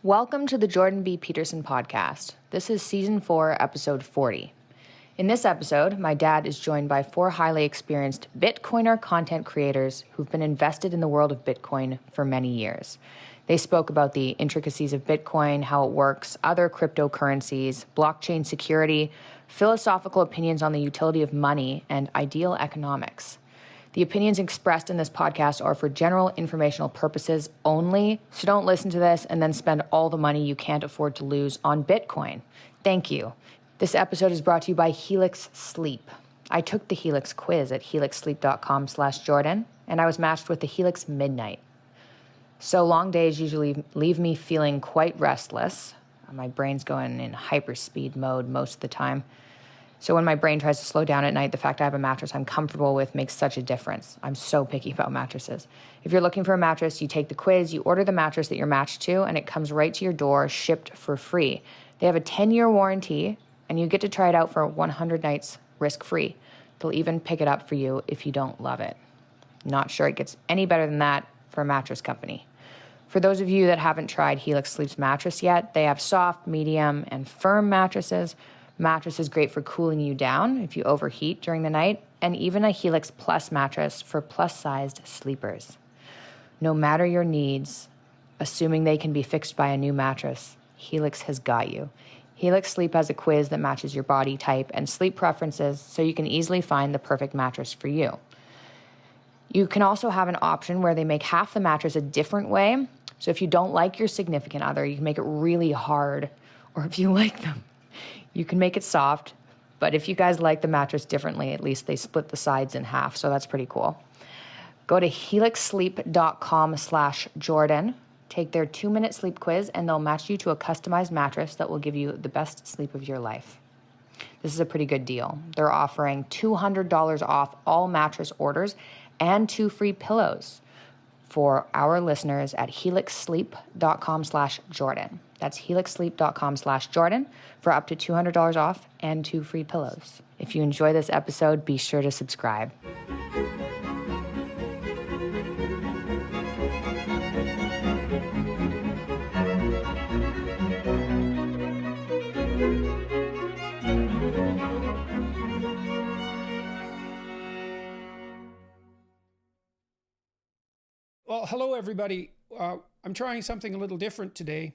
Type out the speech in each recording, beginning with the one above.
Welcome to the Jordan B. Peterson podcast. This is season 4, episode 40. In this episode, my dad is joined by 4 highly experienced Bitcoiner content creators who've been invested in the world of Bitcoin for many years. They spoke about the intricacies of Bitcoin, how it works, other cryptocurrencies, blockchain security, philosophical opinions on the utility of money, and ideal economics. The opinions expressed in this podcast are for general informational purposes only, so don't listen to this and then spend all the money you can't afford to lose on Bitcoin. Thank you. This episode is brought to you by Helix Sleep. I took the Helix quiz at helixsleep.com/Jordan, and I was matched with the Helix Midnight. So long days usually leave me feeling quite restless. My brain's going in hyperspeed mode most of the time. So when my brain tries to slow down at night, the fact I have a mattress I'm comfortable with makes such a difference. I'm so picky about mattresses. If you're looking for a mattress, you take the quiz, you order the mattress that you're matched to, and it comes right to your door, shipped for free. They have a 10-year warranty, and you get to try it out for 100 nights risk-free. They'll even pick it up for you if you don't love it. Not sure it gets any better than that for a mattress company. For those of you that haven't tried Helix Sleep's mattress yet, they have soft, medium, and firm mattresses. Mattress is great for cooling you down if you overheat during the night, and even a Helix Plus mattress for plus-sized sleepers. No matter your needs, assuming they can be fixed by a new mattress, Helix has got you. Helix Sleep has a quiz that matches your body type and sleep preferences, so you can easily find the perfect mattress for you. You can also have an option where they make half the mattress a different way. So if you don't like your significant other, you can make it really hard. Or if you like them, you can make it soft. But if you guys like the mattress differently, at least they split the sides in half. So that's pretty cool. Go to helixsleep.com/Jordan. Take their 2-minute sleep quiz, and they'll match you to a customized mattress that will give you the best sleep of your life. This is a pretty good deal. They're offering $200 off all mattress orders and 2 free pillows for our listeners at helixsleep.com/Jordan. That's helixsleep.com/Jordan for up to $200 off and 2 free pillows. If you enjoy this episode, be sure to subscribe. Well, hello, everybody. I'm trying something a little different today.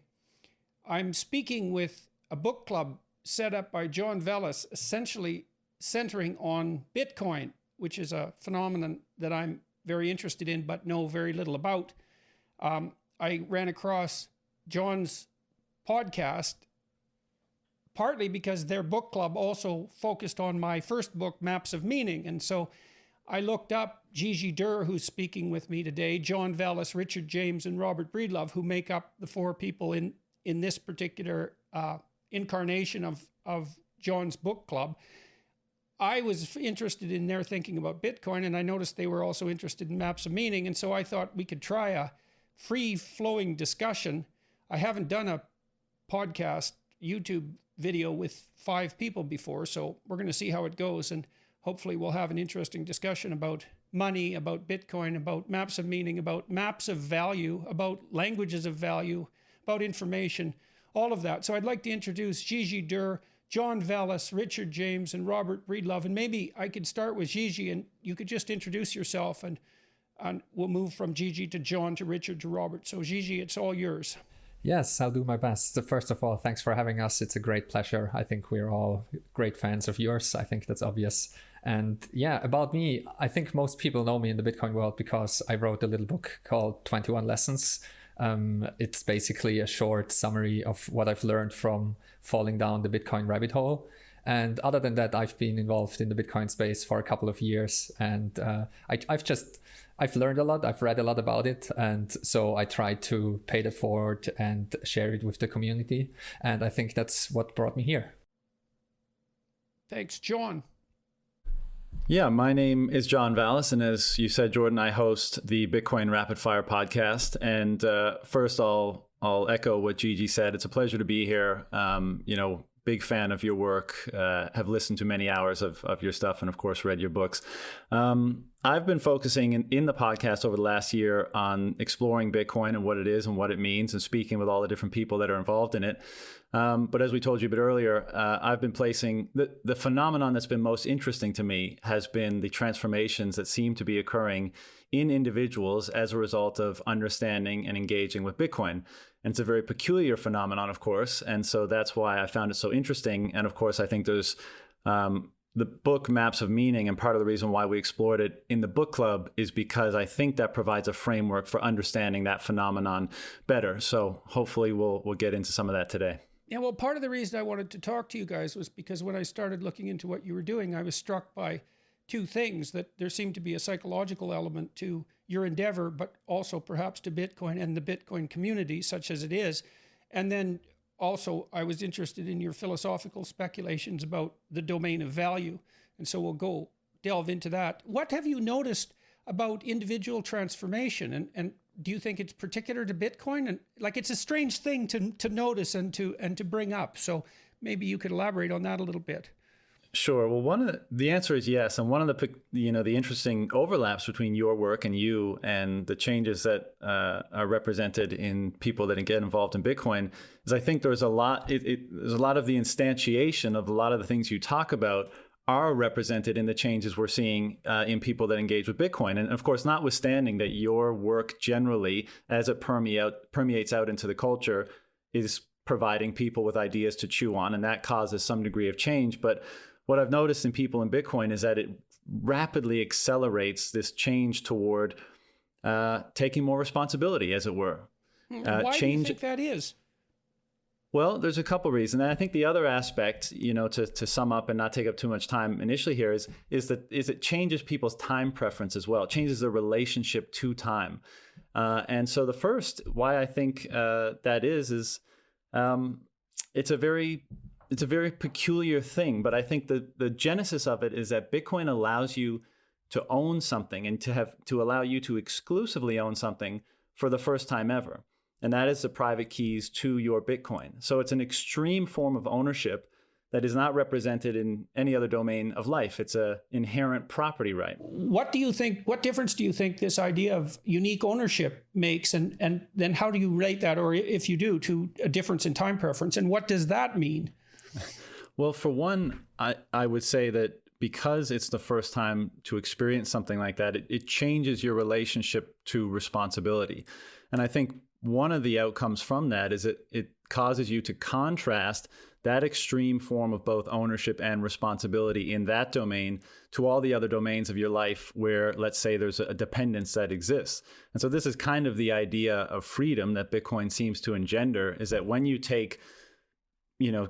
I'm speaking with a book club set up by John Velas, essentially centering on Bitcoin, which is a phenomenon that I'm very interested in but know very little about. I ran across John's podcast partly because their book club also focused on my first book, Maps of Meaning. And so I looked up Gigi Durr, who's speaking with me today, John Velas, Richard James, and Robert Breedlove, who make up the 4 people in this particular incarnation of John's book club. I was interested in their thinking about Bitcoin, and I noticed they were also interested in Maps of Meaning, and so I thought we could try a free-flowing discussion. I haven't done a podcast YouTube video with 5 people before, so we're going to see how it goes, and hopefully we'll have an interesting discussion about money, about Bitcoin, about maps of meaning, about maps of value, about languages of value, about information, all of that. So I'd like to introduce Gigi Durr, John Velas, Richard James, and Robert Breedlove. And maybe I could start with Gigi, and you could just introduce yourself, and we'll move from Gigi to John to Richard to Robert. So Gigi, it's all yours. Yes, I'll do my best. First of all, thanks for having us. It's a great pleasure. I think we're all great fans of yours. I think that's obvious. And yeah, about me, I think most people know me in the Bitcoin world because I wrote a little book called 21 Lessons. It's basically a short summary of what I've learned from falling down the Bitcoin rabbit hole. And other than that, I've been involved in the Bitcoin space for a couple of years. And I've learned a lot. I've read a lot about it. And so I try to pay that forward and share it with the community. And I think that's what brought me here. Thanks, John. Yeah, my name is John Vallis, and as you said, Jordan, I host the Bitcoin Rapid Fire podcast. And first, I'll echo what Gigi said. It's a pleasure to be here. Big fan of your work. Have listened to many hours of your stuff, and of course, read your books. I've been focusing in the podcast over the last year on exploring Bitcoin and what it is and what it means, and speaking with all the different people that are involved in it. But as we told you a bit earlier, I've been placing the phenomenon that's been most interesting to me has been the transformations that seem to be occurring in individuals as a result of understanding and engaging with Bitcoin. And it's a very peculiar phenomenon, of course. And so that's why I found it so interesting. And of course, I think there's the book Maps of Meaning, and part of the reason why we explored it in the book club is because I think that provides a framework for understanding that phenomenon better. So hopefully we'll get into some of that today. Yeah, well, part of the reason I wanted to talk to you guys was because when I started looking into what you were doing, I was struck by two things: that there seemed to be a psychological element to your endeavor, but also perhaps to Bitcoin and the Bitcoin community, such as it is. And then also, I was interested in your philosophical speculations about the domain of value. And so we'll delve into that. What have you noticed about individual transformation? And do you think it's particular to Bitcoin? And like, it's a strange thing to notice and to bring up. So maybe you could elaborate on that a little bit. Sure. Well, the answer is yes. And one of the interesting overlaps between your work and you and the changes that are represented in people that get involved in Bitcoin is I think there's a lot. There's a lot of the instantiation of a lot of the things you talk about are represented in the changes we're seeing in people that engage with Bitcoin. And of course, notwithstanding that your work generally, as it permeates out into the culture, is providing people with ideas to chew on, and that causes some degree of change. But what I've noticed in people in Bitcoin is that it rapidly accelerates this change toward taking more responsibility, as it were. Why do you think that is? Well, there's a couple reasons. And I think the other aspect, to sum up and not take up too much time initially here is that it changes people's time preference as well. It changes their relationship to time. And so the first, why I think that is it's a very peculiar thing, but I think the genesis of it is that Bitcoin allows you to own something and to allow you to exclusively own something for the first time ever. And that is the private keys to your Bitcoin. So it's an extreme form of ownership that is not represented in any other domain of life. It's an inherent property right. What difference do you think this idea of unique ownership makes? And then how do you relate that, or if you do, to a difference in time preference? And what does that mean? Well, for one, I would say that because it's the first time to experience something like that, it changes your relationship to responsibility. And I think one of the outcomes from that is it causes you to contrast that extreme form of both ownership and responsibility in that domain to all the other domains of your life where, let's say, there's a dependence that exists. And so this is kind of the idea of freedom that Bitcoin seems to engender, is that when you take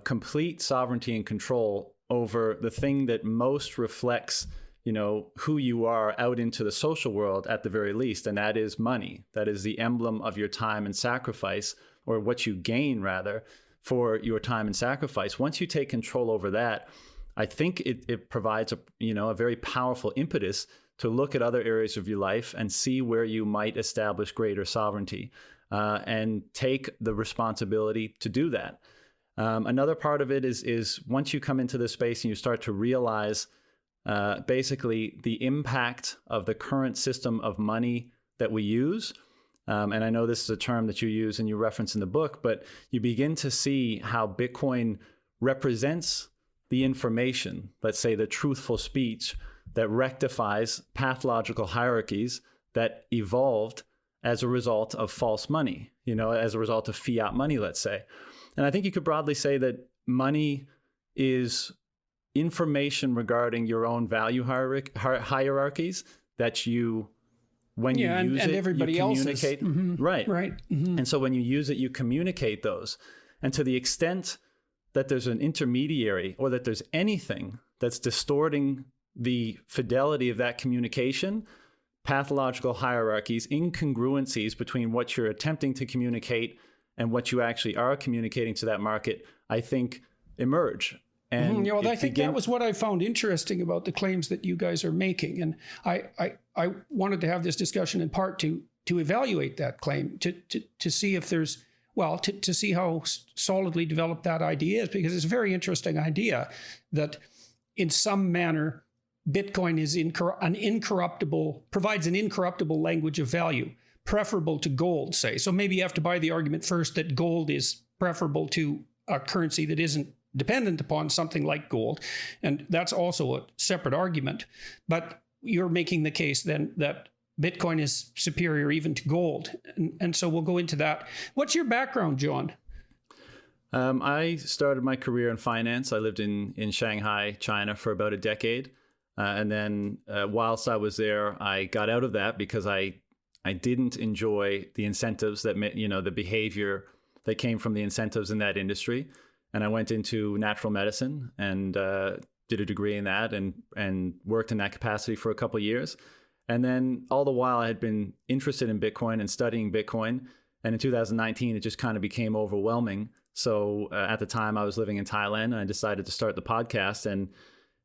complete sovereignty and control over the thing that most reflects, who you are out into the social world at the very least, and that is money. That is the emblem of your time and sacrifice, or what you gain rather for your time and sacrifice. Once you take control over that, I think it provides a very powerful impetus to look at other areas of your life and see where you might establish greater sovereignty and take the responsibility to do that. Another part of it is once you come into this space and you start to realize basically the impact of the current system of money that we use. And I know this is a term that you use and you reference in the book, but you begin to see how Bitcoin represents the information, let's say the truthful speech, that rectifies pathological hierarchies that evolved as a result of false money, as a result of fiat money, let's say. And I think you could broadly say that money is information regarding your own value hierarchies that you, when you use it, everybody you communicate. Else's. Right. Mm-hmm. And so when you use it, you communicate those. And to the extent that there's an intermediary or that there's anything that's distorting the fidelity of that communication, pathological hierarchies, incongruencies between what you're attempting to communicate and what you actually are communicating to that market, I think, emerge. And I think that was what I found interesting about the claims that you guys are making. And I wanted to have this discussion in part to evaluate that claim, to see if there's, to see how solidly developed that idea is, because it's a very interesting idea that in some manner, Bitcoin is provides an incorruptible language of value, preferable to gold, say. So maybe you have to buy the argument first that gold is preferable to a currency that isn't dependent upon something like gold. And that's also a separate argument. But you're making the case then that Bitcoin is superior even to gold. And so we'll go into that. What's your background, John? I started my career in finance. I lived in Shanghai, China for about a decade. And then whilst I was there, I got out of that because I didn't enjoy the incentives that, the behavior that came from the incentives in that industry. And I went into natural medicine and did a degree in that and worked in that capacity for a couple of years. And then all the while I had been interested in Bitcoin and studying Bitcoin. And in 2019, it just kind of became overwhelming. So at the time I was living in Thailand and I decided to start the podcast. And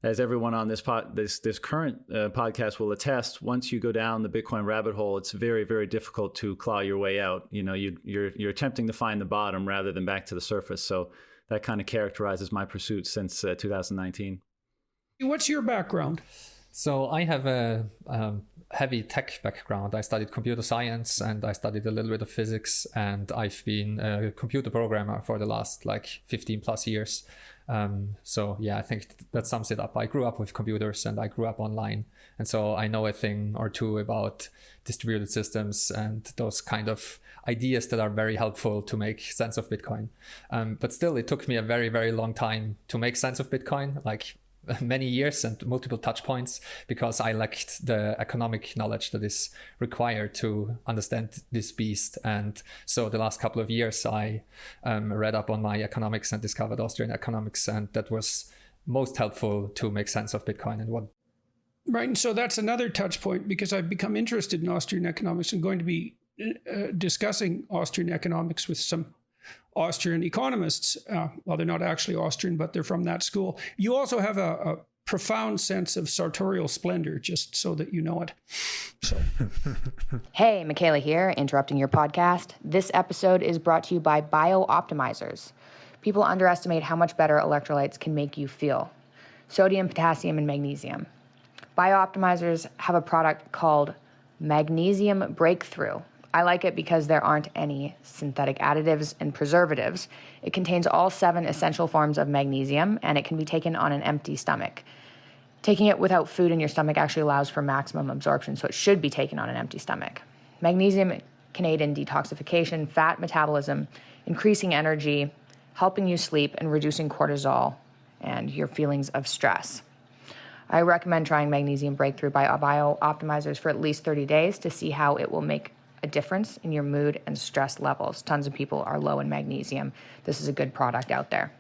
as everyone on this current podcast will attest, once you go down the Bitcoin rabbit hole, it's very, very difficult to claw your way out. You're attempting to find the bottom rather than back to the surface. So that kind of characterizes my pursuit since 2019. What's your background? So I have a heavy tech background. I studied computer science and I studied a little bit of physics, and I've been a computer programmer for the last 15 plus years. So yeah, I think that sums it up. I grew up with computers and I grew up online. And so I know a thing or two about distributed systems and those kind of ideas that are very helpful to make sense of Bitcoin. But still, it took me a very, very long time to make sense of Bitcoin, many years and multiple touch points, because I lacked the economic knowledge that is required to understand this beast. And so the last couple of years I read up on my economics and discovered Austrian economics, and that was most helpful to make sense of Bitcoin and what. Right, and so that's another touch point, because I've become interested in Austrian economics and going to be discussing Austrian economics with some Austrian economists. Well, they're not actually Austrian, but they're from that school. You also have a profound sense of sartorial splendor, just so that you know it. So, Hey, Michaela here, interrupting your podcast. This episode is brought to you by Bio-Optimizers. People underestimate how much better electrolytes can make you feel. Sodium, potassium, and magnesium. Bio-Optimizers have a product called Magnesium Breakthrough. I like it because there aren't any synthetic additives and preservatives. It contains all 7 essential forms of magnesium, and it can be taken on an empty stomach. Taking it without food in your stomach actually allows for maximum absorption, so it should be taken on an empty stomach. Magnesium can aid in detoxification, fat metabolism, increasing energy, helping you sleep, and reducing cortisol and your feelings of stress. I recommend trying Magnesium Breakthrough by Bio-Optimizers for at least 30 days to see how it will make a difference in your mood and stress levels. Tons of people are low in magnesium. This is a good product out there.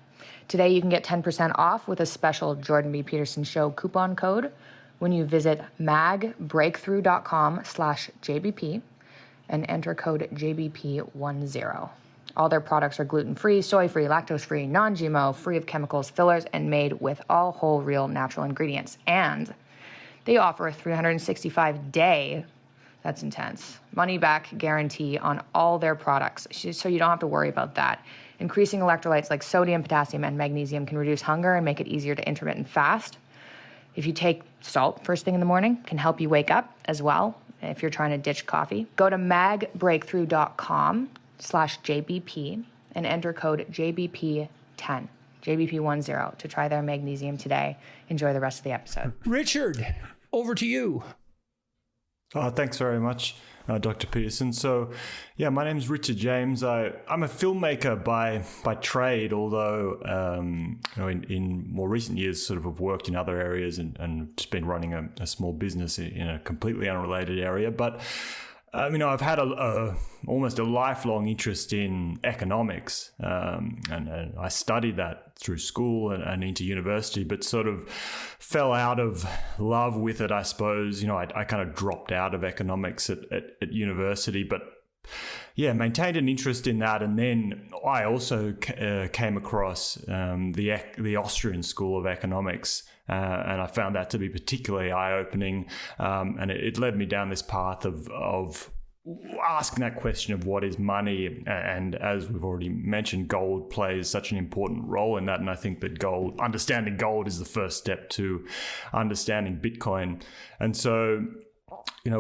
Today you can get 10% off with a special Jordan B. Peterson Show coupon code when you visit magbreakthrough.com/JBP and enter code JBP10. All their products are gluten-free, soy-free, lactose-free, non-GMO, free of chemicals, fillers, and made with all whole, real, natural ingredients. And they offer a 365-day that's intense. Money back guarantee on all their products, so you don't have to worry about that. Increasing electrolytes like sodium, potassium, and magnesium can reduce hunger and make it easier to intermittent fast. If you take salt first thing in the morning, can help you wake up as well. If you're trying to ditch coffee, go to magbreakthrough.com/JBP and enter code JBP10, JBP10 to try their magnesium today. Enjoy the rest of the episode. Richard, over to you. Thanks very much, Dr. Peterson. So, yeah, my name's Richard James. I'm a filmmaker by trade, although in more recent years sort of have worked in other areas and just been running a small business in a completely unrelated area. But I've had almost a lifelong interest in economics, and I studied that through school and into university, but sort of fell out of love with it, I suppose. I kind of dropped out of economics at university, but yeah, maintained an interest in that. And then I also came across the Austrian School of Economics, and I found that to be particularly eye-opening. And it led me down this path of asking that question of what is money, and as we've already mentioned, gold plays such an important role in that. And I think that understanding gold is the first step to understanding Bitcoin. And so, in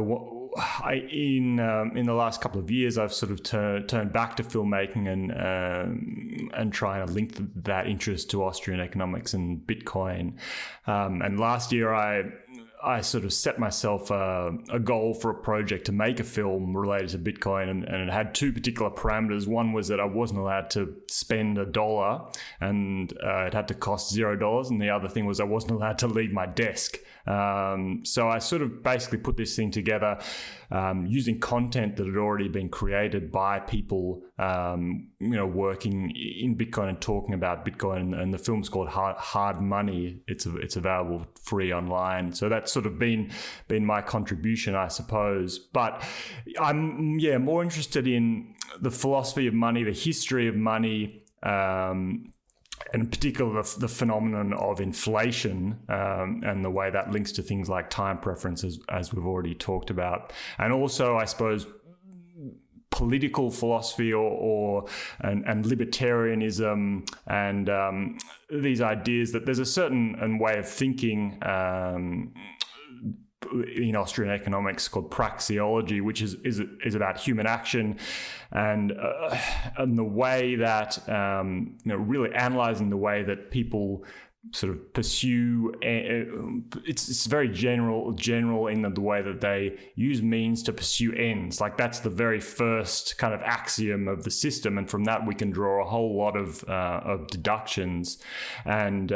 the last couple of years, I've sort of turned back to filmmaking and trying to link that interest to Austrian economics and Bitcoin. And last year, I sort of set myself a goal for a project to make a film related to Bitcoin, and it had two particular parameters. One was that I wasn't allowed to spend $1, and it had to cost $0, and the other thing was I wasn't allowed to leave my desk. So I sort of basically put this thing together using content that had already been created by people, working in Bitcoin and talking about Bitcoin. And the film's called Hard Money. It's available free online. So that's sort of been my contribution, I suppose. But I'm more interested in the philosophy of money, the history of money, and in particular the phenomenon of inflation, and the way that links to things like time preferences, as we've already talked about. And also, I suppose, political philosophy and libertarianism, and these ideas that there's a certain way of thinking in Austrian economics called praxeology, which is about human action, and the way that really analyzing the way that people sort of pursue. It's very general in the way that they use means to pursue ends. Like that's the very first kind of axiom of the system, and from that we can draw a whole lot of deductions. And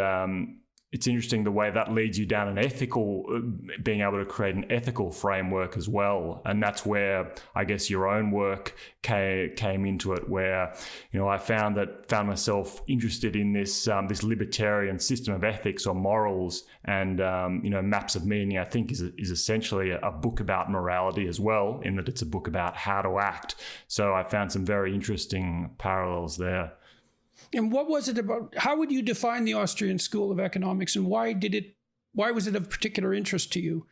it's interesting the way that leads you down being able to create an ethical framework as well. And that's where I guess your own work came into it, where, I found myself interested in this libertarian system of ethics or morals, and, Maps of Meaning, I think is essentially a book about morality as well, in that it's a book about how to act. So I found some very interesting parallels there. And what was it about? How would you define the Austrian School of Economics, and why was it of particular interest to you?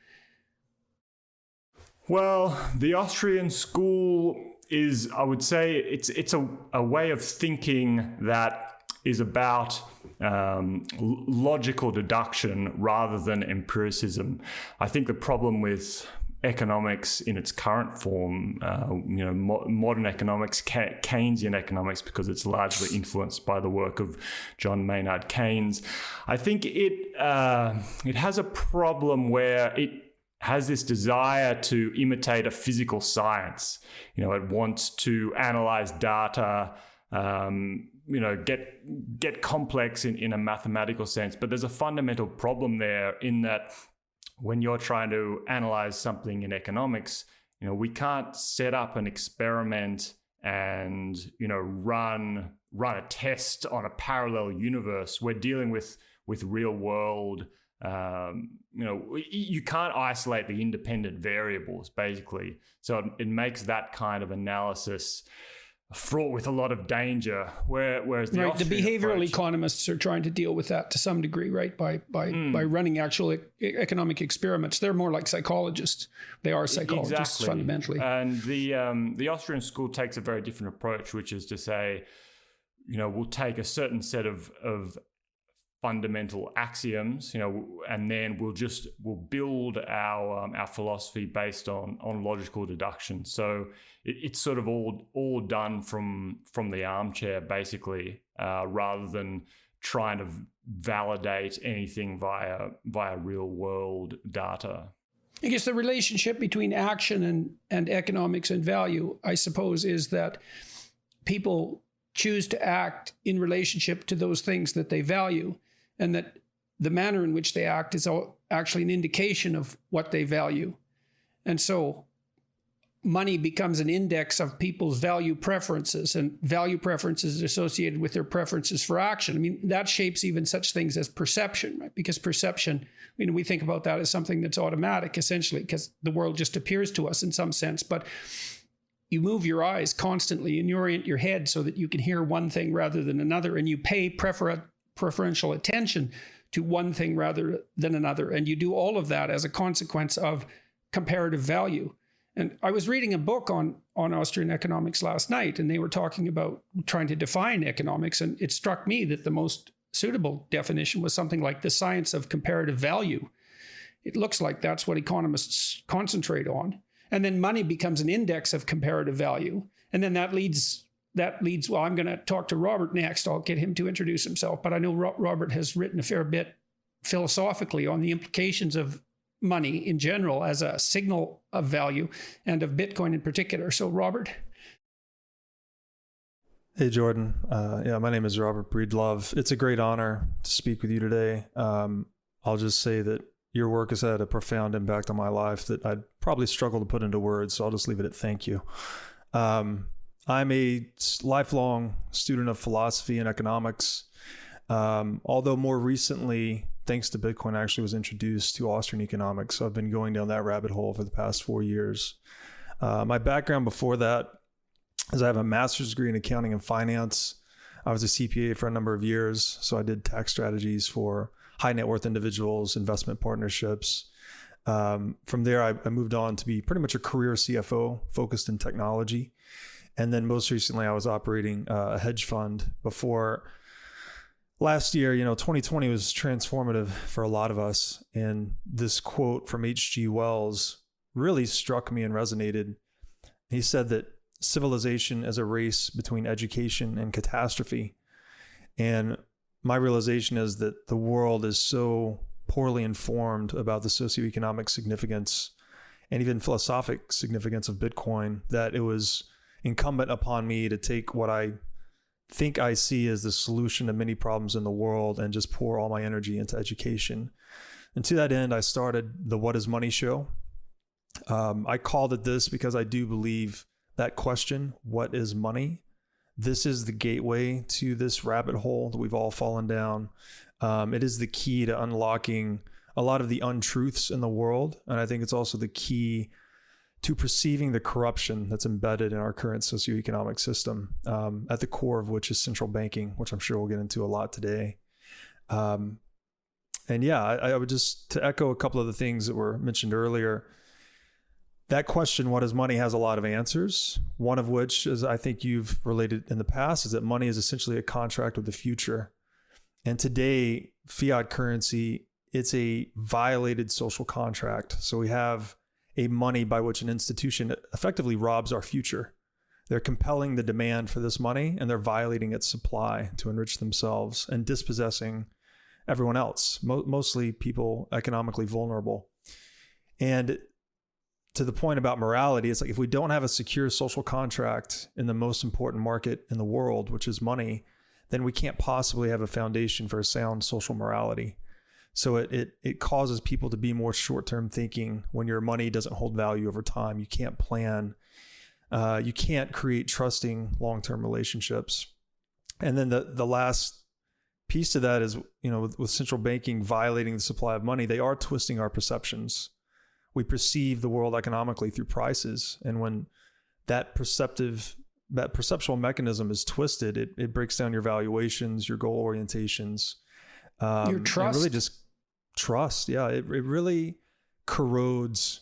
Well, the Austrian school is, I would say, it's a way of thinking that is about logical deduction rather than empiricism. I think the problem with economics in its current form, modern economics, Keynesian economics, because it's largely influenced by the work of John Maynard Keynes. I think it has a problem where it has this desire to imitate a physical science. It wants to analyze data, get complex in a mathematical sense. But there's a fundamental problem there in that when you're trying to analyze something in economics, we can't set up an experiment and, run a test on a parallel universe. We're dealing with real world, you can't isolate the independent variables, basically. So it makes that kind of analysis fraught with a lot of danger, whereas the behavioral economists are trying to deal with that to some degree, right? By running actual economic experiments. They're more like psychologists. They are psychologists fundamentally. And the Austrian school takes a very different approach, which is to say, we'll take a certain set of fundamental axioms, and then we'll build our philosophy based on logical deduction. So it's sort of all done from the armchair, basically, rather than trying to validate anything via real world data. I guess the relationship between action and economics and value, I suppose, is that people choose to act in relationship to those things that they value, and that the manner in which they act is actually an indication of what they value. And so money becomes an index of people's value preferences, and value preferences associated with their preferences for action. I mean, that shapes even such things as perception, right? Because perception, we think about that as something that's automatic, essentially, because the world just appears to us in some sense. But you move your eyes constantly and you orient your head so that you can hear one thing rather than another, and you pay preferential attention to one thing rather than another. And you do all of that as a consequence of comparative value. And I was reading a book on Austrian economics last night, and they were talking about trying to define economics. And it struck me that the most suitable definition was something like the science of comparative value. It looks like that's what economists concentrate on. And then money becomes an index of comparative value. And then that leads, well, I'm going to talk to Robert next. I'll get him to introduce himself. But I know Robert has written a fair bit philosophically on the implications of money in general as a signal of value, and of Bitcoin in particular. So, Robert. Hey, Jordan. My name is Robert Breedlove. It's a great honor to speak with you today. I'll just say that your work has had a profound impact on my life that I'd probably struggle to put into words, so I'll just leave it at thank you. I'm a lifelong student of philosophy and economics, although more recently, thanks to Bitcoin, I actually was introduced to Austrian economics. So I've been going down that rabbit hole for the past 4 years. My background before that is I have a master's degree in accounting and finance. I was a CPA for a number of years. So I did tax strategies for high net worth individuals, investment partnerships. From there, I moved on to be pretty much a career CFO focused in technology. And then most recently, I was operating a hedge fund before. Last year, 2020 was transformative for a lot of us. And this quote from H.G. Wells really struck me and resonated. He said that civilization is a race between education and catastrophe. And my realization is that the world is so poorly informed about the socioeconomic significance and even philosophic significance of Bitcoin that it was incumbent upon me to take what I think I see as the solution to many problems in the world and just pour all my energy into education. And to that end, I started the What is Money show. I called it this because I do believe that question, what is money? This is the gateway to this rabbit hole that we've all fallen down. It is the key to unlocking a lot of the untruths in the world. And I think it's also the key to perceiving the corruption that's embedded in our current socioeconomic system, at the core of which is central banking, which I'm sure we'll get into a lot today. I would just, to echo a couple of the things that were mentioned earlier, that question, what is money, has a lot of answers. One of which, as I think you've related in the past, is that money is essentially a contract with the future. And today, fiat currency, it's a violated social contract. So we have a money by which an institution effectively robs our future. They're compelling the demand for this money and they're violating its supply to enrich themselves and dispossessing everyone else, mostly people economically vulnerable. And to the point about morality, it's like if we don't have a secure social contract in the most important market in the world, which is money, then we can't possibly have a foundation for a sound social morality. So it causes people to be more short-term thinking when your money doesn't hold value over time. You can't plan. You can't create trusting long-term relationships. And then the last piece to that is, with central banking violating the supply of money, they are twisting our perceptions. We perceive the world economically through prices. And when that perceptual mechanism is twisted, it breaks down your valuations, your goal orientations. Your trust. Really just trust. Yeah. It really corrodes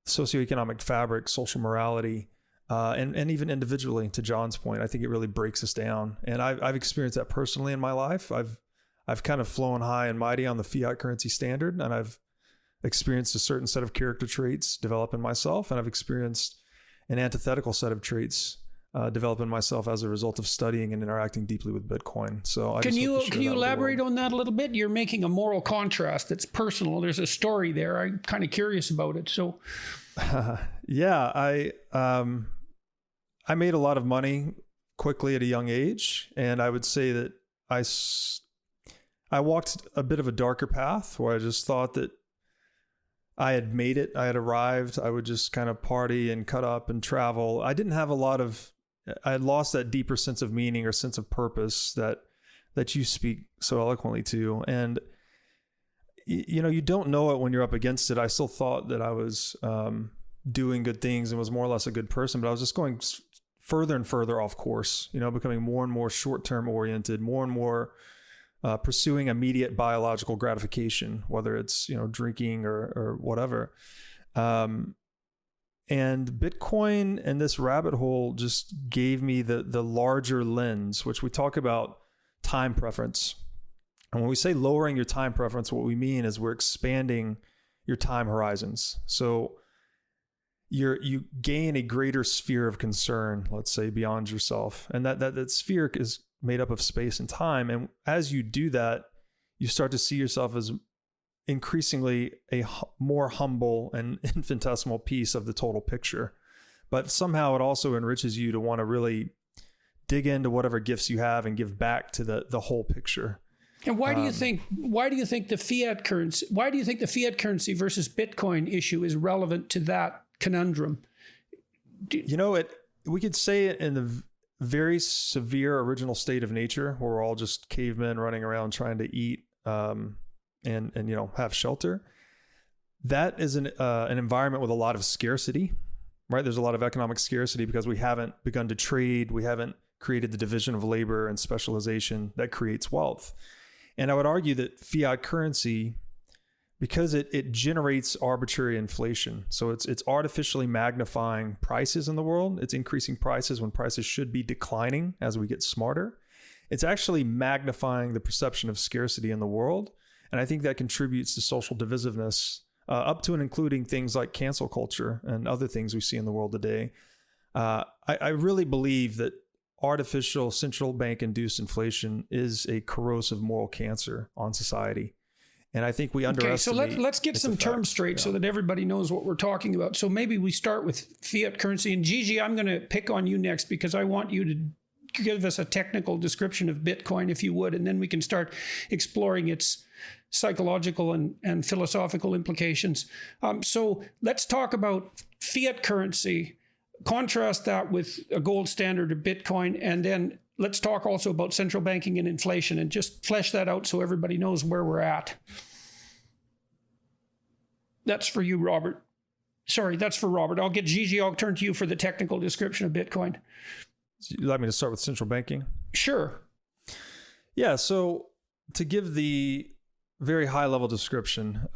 socioeconomic fabric, social morality, and even individually, to John's point. I think it really breaks us down. And I've experienced that personally in my life. I've kind of flown high and mighty on the fiat currency standard, and I've experienced a certain set of character traits develop in myself, and I've experienced an antithetical set of traits develop in myself as a result of studying and interacting deeply with Bitcoin. So can you elaborate on that a little bit? You're making a moral contrast that's personal. There's a story there. I'm kind of curious about it. So yeah, I made a lot of money quickly at a young age, and I would say that I walked a bit of a darker path where I just thought that I had made it. I had arrived. I would just kind of party and cut up and travel. I had lost that deeper sense of meaning or sense of purpose that you speak so eloquently to. And, you don't know it when you're up against it. I still thought that I was doing good things and was more or less a good person, but I was just going further and further off course, becoming more and more short-term oriented, more and more pursuing immediate biological gratification, whether it's, drinking or whatever. And Bitcoin and this rabbit hole just gave me the larger lens, which we talk about time preference. And when we say lowering your time preference, what we mean is we're expanding your time horizons. So you gain a greater sphere of concern, let's say, beyond yourself. And that sphere is made up of space and time. And as you do that, you start to see yourself as increasingly a more humble and infinitesimal piece of the total picture. But somehow it also enriches you to want to really dig into whatever gifts you have and give back to the whole picture. And why do you think the fiat currency versus Bitcoin issue is relevant to that conundrum? We could say it in the very severe original state of nature, where we're all just cavemen running around trying to eat and have shelter. That is an environment with a lot of scarcity, right? There's a lot of economic scarcity because we haven't begun to trade. We haven't created the division of labor and specialization that creates wealth. And I would argue that fiat currency, because it generates arbitrary inflation. So it's artificially magnifying prices in the world. It's increasing prices when prices should be declining as we get smarter. It's actually magnifying the perception of scarcity in the world. And I think that contributes to social divisiveness, up to and including things like cancel culture and other things we see in the world today. I really believe that artificial central bank induced inflation is a corrosive moral cancer on society. And I think we underestimate. Okay, so let's get some terms straight so that everybody knows what we're talking about. So maybe we start with fiat currency. And Gigi, I'm going to pick on you next because I want you to give us a technical description of Bitcoin, if you would, and then we can start exploring its psychological and philosophical implications. So let's talk about fiat currency. Contrast that with a gold standard of Bitcoin, and then let's talk also about central banking and inflation, and just flesh that out so everybody knows where we're at. That's for you, Robert. Sorry, that's for Robert. I'll get Gigi. I'll turn to you for the technical description of Bitcoin. So you'd like me to start with central banking? Sure. Yeah, so to give the very high level description,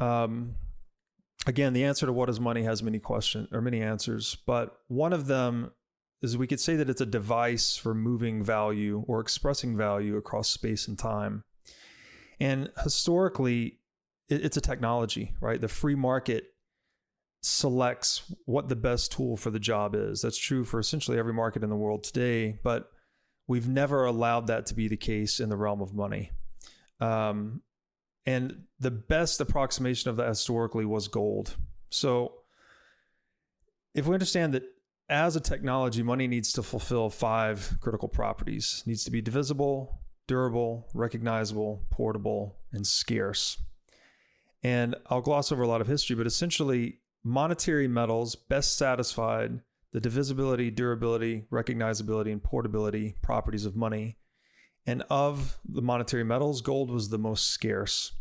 again, the answer to what is money has many questions or many answers, but one of them is we could say that it's a device for moving value or expressing value across space and time. And historically, it's a technology, right? The free market selects what the best tool for the job is. That's true for essentially every market in the world today, but we've never allowed that to be the case in the realm of money. And the best approximation of that historically was gold. So if we understand that as a technology, money needs to fulfill 5 critical properties. It needs to be divisible, durable, recognizable, portable, and scarce. And I'll gloss over a lot of history, but essentially monetary metals best satisfied the divisibility, durability, recognizability, and portability properties of money. And of the monetary metals, gold was the most scarce.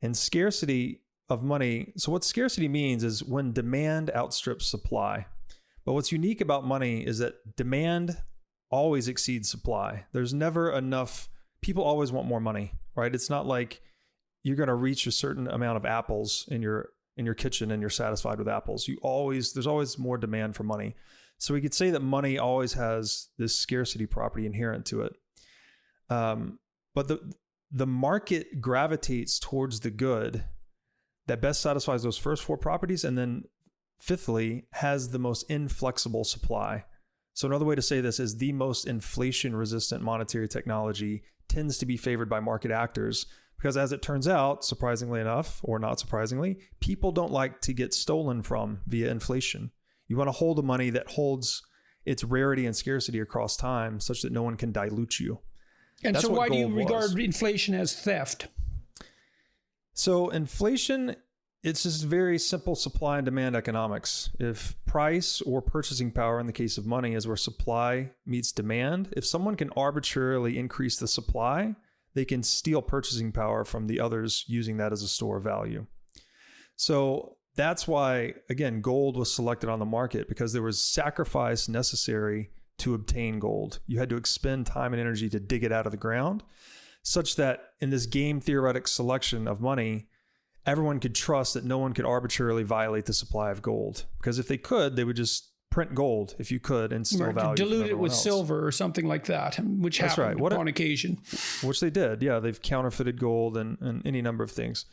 And scarcity of money, so what scarcity means is when demand outstrips supply. But what's unique about money is that demand always exceeds supply. There's never enough. People always want more money, right? It's not like you're going to reach a certain amount of apples in your kitchen and you're satisfied with apples. There's always more demand for money. So we could say that money always has this scarcity property inherent to it. But the market gravitates towards the good that best satisfies those first 4 properties, and then fifthly, has the most inflexible supply. So another way to say this is the most inflation-resistant monetary technology tends to be favored by market actors because, as it turns out, surprisingly enough, or not surprisingly, people don't like to get stolen from via inflation. You want to hold the money that holds its rarity and scarcity across time such that no one can dilute you. And That's so why do you regard was. inflation as theft? So inflation, it's just very simple supply and demand economics. If price or purchasing power in the case of money is where supply meets demand, if someone can arbitrarily increase the supply, they can steal purchasing power from the others using that as a store of value. So that's why, again, gold was selected on the market because there was sacrifice necessary to obtain gold. You had to expend time and energy to dig it out of the ground, such that in this game theoretic selection of money, everyone could trust that no one could arbitrarily violate the supply of gold. Because if they could, they would just print gold if you could and steal value. Dilute it with silver or something like that, which happened on occasion. Which they did. Yeah, they've counterfeited gold and any number of things.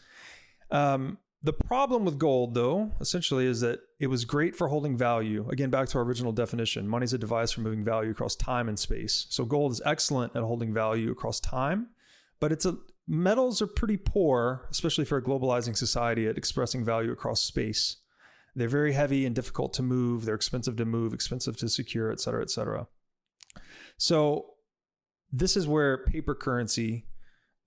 The problem with gold, though, essentially is that it was great for holding value. Again, back to our original definition, money is a device for moving value across time and space. So gold is excellent at holding value across time, but metals are pretty poor, especially for a globalizing society, at expressing value across space. They're very heavy and difficult to move. They're expensive to move, expensive to secure, et cetera, et cetera. So this is where paper currency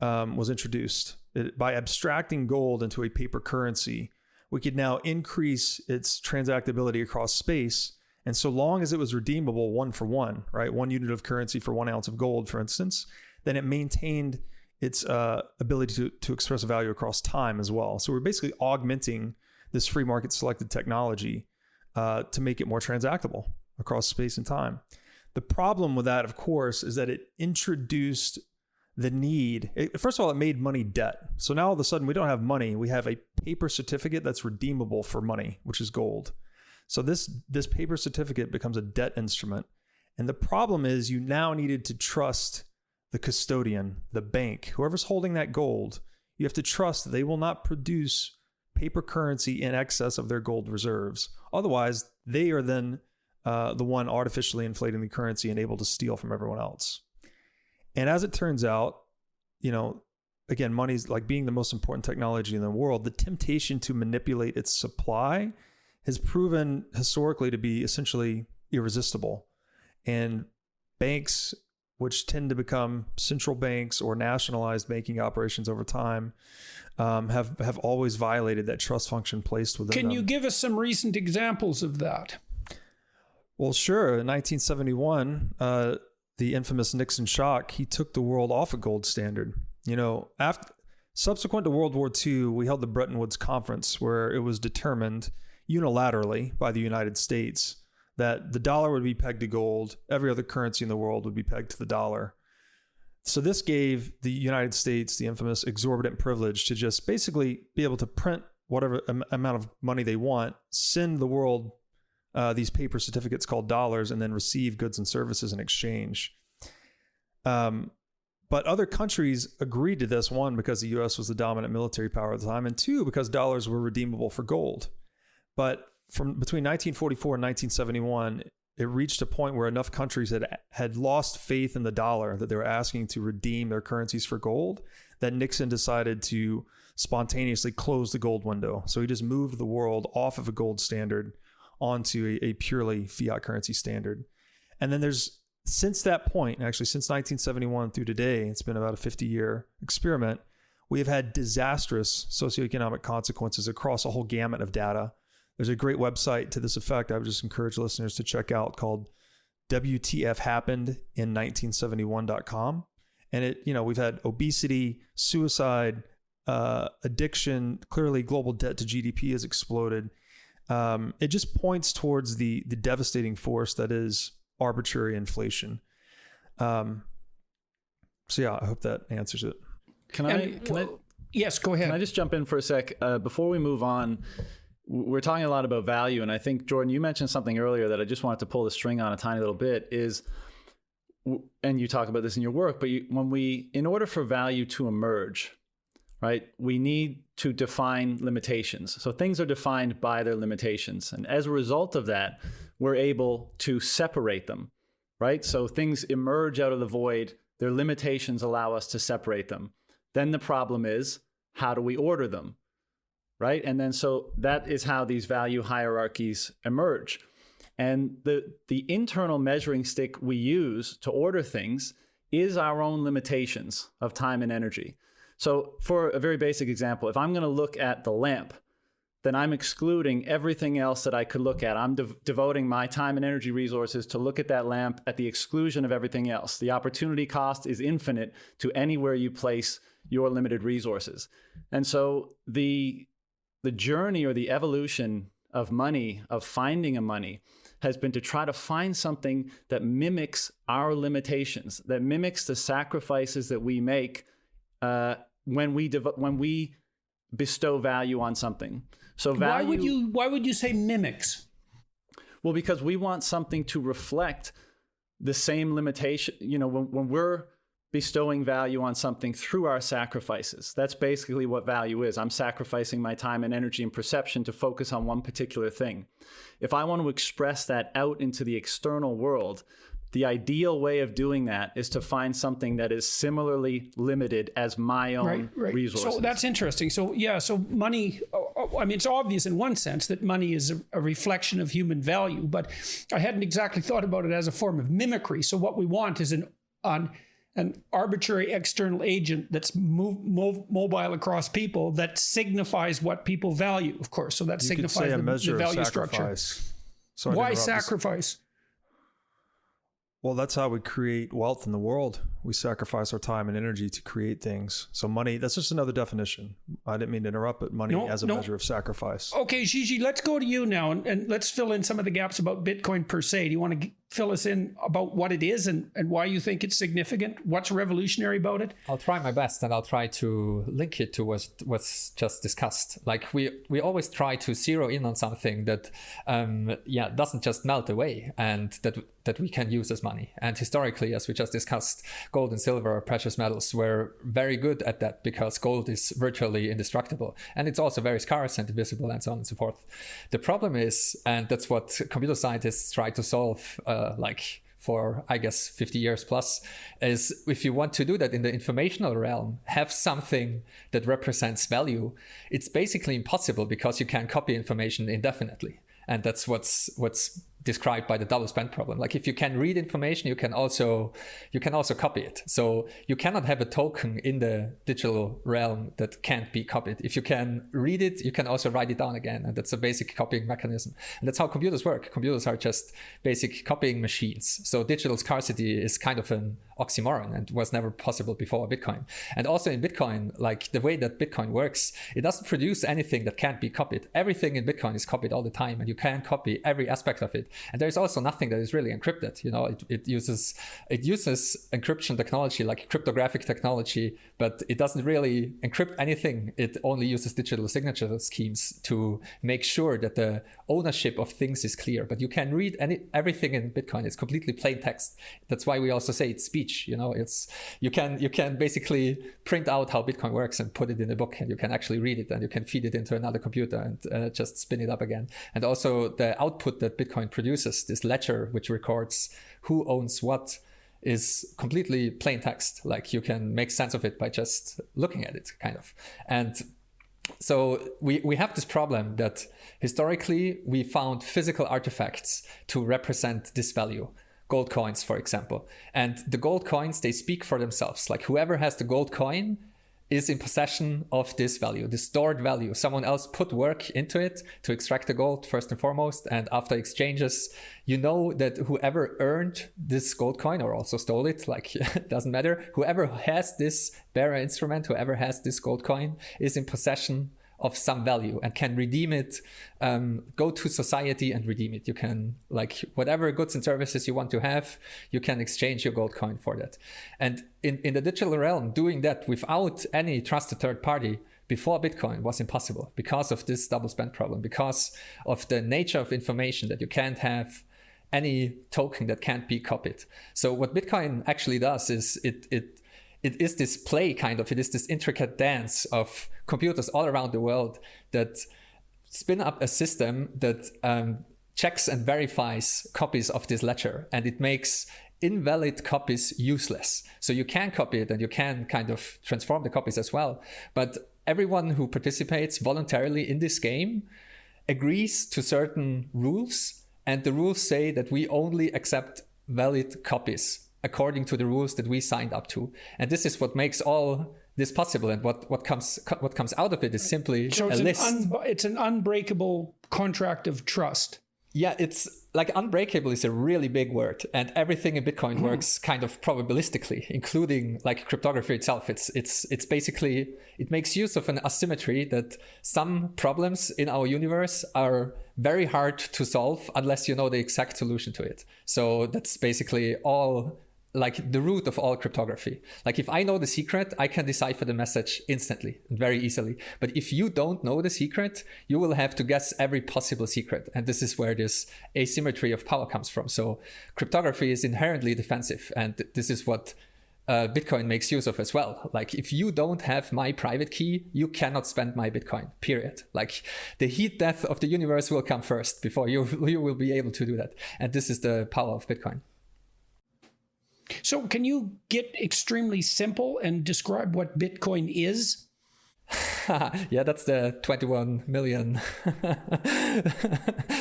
was introduced. By abstracting gold into a paper currency, we could now increase its transactability across space. And so long as it was redeemable 1 for 1, right? 1 unit of currency for 1 ounce of gold, for instance, then it maintained its ability to express value across time as well. So we're basically augmenting this free market selected technology to make it more transactable across space and time. The problem with that, of course, is that it introduced the need. First of all, it made money debt. So now all of a sudden we don't have money. We have a paper certificate that's redeemable for money, which is gold. So this paper certificate becomes a debt instrument. And the problem is you now needed to trust the custodian, the bank, whoever's holding that gold. You have to trust that they will not produce paper currency in excess of their gold reserves. Otherwise, they are then the one artificially inflating the currency and able to steal from everyone else. And as it turns out, again, money's like being the most important technology in the world. The temptation to manipulate its supply has proven historically to be essentially irresistible. And banks, which tend to become central banks or nationalized banking operations over time, have always violated that trust function placed within them. Can you give us some recent examples of that? Well, sure. In 1971, the infamous Nixon shock, he took the world off a gold standard. Subsequent to World War II, we held the Bretton Woods Conference, where it was determined unilaterally by the United States that the dollar would be pegged to gold. Every other currency in the world would be pegged to the dollar. So this gave the United States the infamous exorbitant privilege to just basically be able to print whatever amount of money they want, send the world these paper certificates called dollars, and then receive goods and services in exchange. But other countries agreed to this, 1, because the US was the dominant military power at the time, and 2, because dollars were redeemable for gold. But from between 1944 and 1971, it reached a point where enough countries had lost faith in the dollar that they were asking to redeem their currencies for gold, that Nixon decided to spontaneously close the gold window. So he just moved the world off of a gold standard onto a purely fiat currency standard. And then since that point, actually since 1971 through today, it's been about a 50-year experiment, we have had disastrous socioeconomic consequences across a whole gamut of data. There's a great website to this effect I would just encourage listeners to check out called WTFhappenedin1971.com. And we've had obesity, suicide, addiction, clearly global debt to GDP has exploded. It just points towards the devastating force that is arbitrary inflation. So yeah, I hope that answers it. Yes, go ahead. Can I just jump in for a sec? Before we move on, we're talking a lot about value. And I think, Jordan, you mentioned something earlier that I just wanted to pull the string on a tiny little bit and you talk about this in your work, but in order for value to emerge, right, we need to define limitations. So things are defined by their limitations. And as a result of that, we're able to separate them, right? So things emerge out of the void. Their limitations allow us to separate them. Then the problem is, how do we order them, right? And then so that is how these value hierarchies emerge. And the internal measuring stick we use to order things is our own limitations of time and energy. So for a very basic example, if I'm going to look at the lamp, then I'm excluding everything else that I could look at. I'm devoting my time and energy resources to look at that lamp at the exclusion of everything else. The opportunity cost is infinite to anywhere you place your limited resources. And so the journey or the evolution of money, of finding a money, has been to try to find something that mimics our limitations, that mimics the sacrifices that we make when we bestow value on something. So value. Why would you say mimics? Well, because we want something to reflect the same limitation. When we're bestowing value on something through our sacrifices, that's basically what value is. I'm sacrificing my time and energy and perception to focus on one particular thing. If I want to express that out into the external world, the ideal way of doing that is to find something that is similarly limited as my own resources. So that's interesting. So money, I mean, it's obvious in one sense that money is a reflection of human value, but I hadn't exactly thought about it as a form of mimicry. So what we want is an arbitrary external agent that's mobile across people that signifies what people value, of course. So that signifies the value structure. Why sacrifice? Well, that's how we create wealth in the world. We sacrifice our time and energy to create things. So money, that's just another definition. I didn't mean to interrupt, but money as a measure of sacrifice. Okay, Gigi, let's go to you now and let's fill in some of the gaps about Bitcoin per se. Do you want to fill us in about what it is and why you think it's significant? What's revolutionary about it? I'll try my best, and I'll try to link it to what's just discussed. Like we always try to zero in on something that doesn't just melt away and that we can use as money. And historically, as we just discussed, gold and silver, precious metals, were very good at that because gold is virtually indestructible. And it's also very scarce and invisible and so on and so forth. The problem is, and that's what computer scientists try to solve for, I guess, 50 years plus, is if you want to do that in the informational realm, have something that represents value, it's basically impossible because you can copy information indefinitely. And that's what's described by the double spend problem. Like if you can read information, you can also copy it. So you cannot have a token in the digital realm that can't be copied. If you can read it, you can also write it down again. And that's a basic copying mechanism. And that's how computers work. Computers are just basic copying machines. So digital scarcity is kind of an oxymoron and was never possible before Bitcoin. And also in Bitcoin, like the way that Bitcoin works, it doesn't produce anything that can't be copied. Everything in Bitcoin is copied all the time, and you can copy every aspect of it. And there's also nothing that is really encrypted. It uses encryption technology, like cryptographic technology, but it doesn't really encrypt anything. It only uses digital signature schemes to make sure that the ownership of things is clear. But you can read everything in Bitcoin. It's completely plain text. That's why we also say it's speech. It's you can basically print out how Bitcoin works and put it in a book, and you can actually read it, and you can feed it into another computer and just spin it up again. And also the output that Bitcoin produces, this ledger which records who owns what, is completely plain text. Like you can make sense of it by just looking at it, kind of. And so we have this problem that historically we found physical artifacts to represent this value. Gold coins, for example. And the gold coins, they speak for themselves. Like whoever has the gold coin is in possession of this value, the stored value. Someone else put work into it to extract the gold first and foremost. And after exchanges, you know that whoever earned this gold coin or also stole it, like it doesn't matter. Whoever has this bearer instrument, whoever has this gold coin is in possession of some value and can redeem it, go to society and redeem it. You can, like, whatever goods and services you want to have, you can exchange your gold coin for that. And in the digital realm, doing that without any trusted third party before Bitcoin was impossible because of this double spend problem, because of the nature of information that you can't have any token that can't be copied. So what Bitcoin actually does is it is this play, kind of. It is this intricate dance of computers all around the world that spin up a system that checks and verifies copies of this ledger, and it makes invalid copies useless. So you can copy it and you can kind of transform the copies as well. But everyone who participates voluntarily in this game agrees to certain rules, and the rules say that we only accept valid copies according to the rules that we signed up to. And this is what makes all this possible. And what comes out of it is simply a list. It's an unbreakable contract of trust. Yeah, it's like unbreakable is a really big word, and everything in Bitcoin works kind of probabilistically, including like cryptography itself. It's basically, it makes use of an asymmetry that some problems in our universe are very hard to solve unless you know the exact solution to it. So that's basically all like the root of all cryptography. Like if I know the secret, I can decipher the message instantly and very easily. But if you don't know the secret, you will have to guess every possible secret. And this is where this asymmetry of power comes from. So cryptography is inherently defensive. And this is what Bitcoin makes use of as well. Like if you don't have my private key, you cannot spend my Bitcoin, period. Like the heat death of the universe will come first before you will be able to do that. And this is the power of Bitcoin. So can you get extremely simple and describe what Bitcoin is? Yeah, that's the 21 million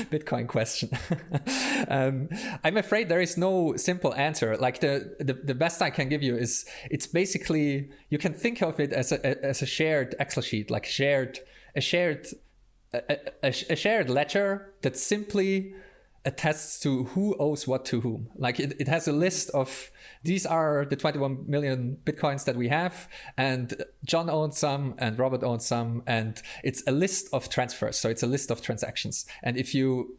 Bitcoin question. I'm afraid there is no simple answer. Like the best I can give you is it's basically, you can think of it as a shared Excel sheet, like a shared ledger that simply attests to who owes what to whom. Like it has a list of, these are the 21 million Bitcoins that we have, and John owns some and Robert owns some, and it's a list of transfers. So it's a list of transactions. And if you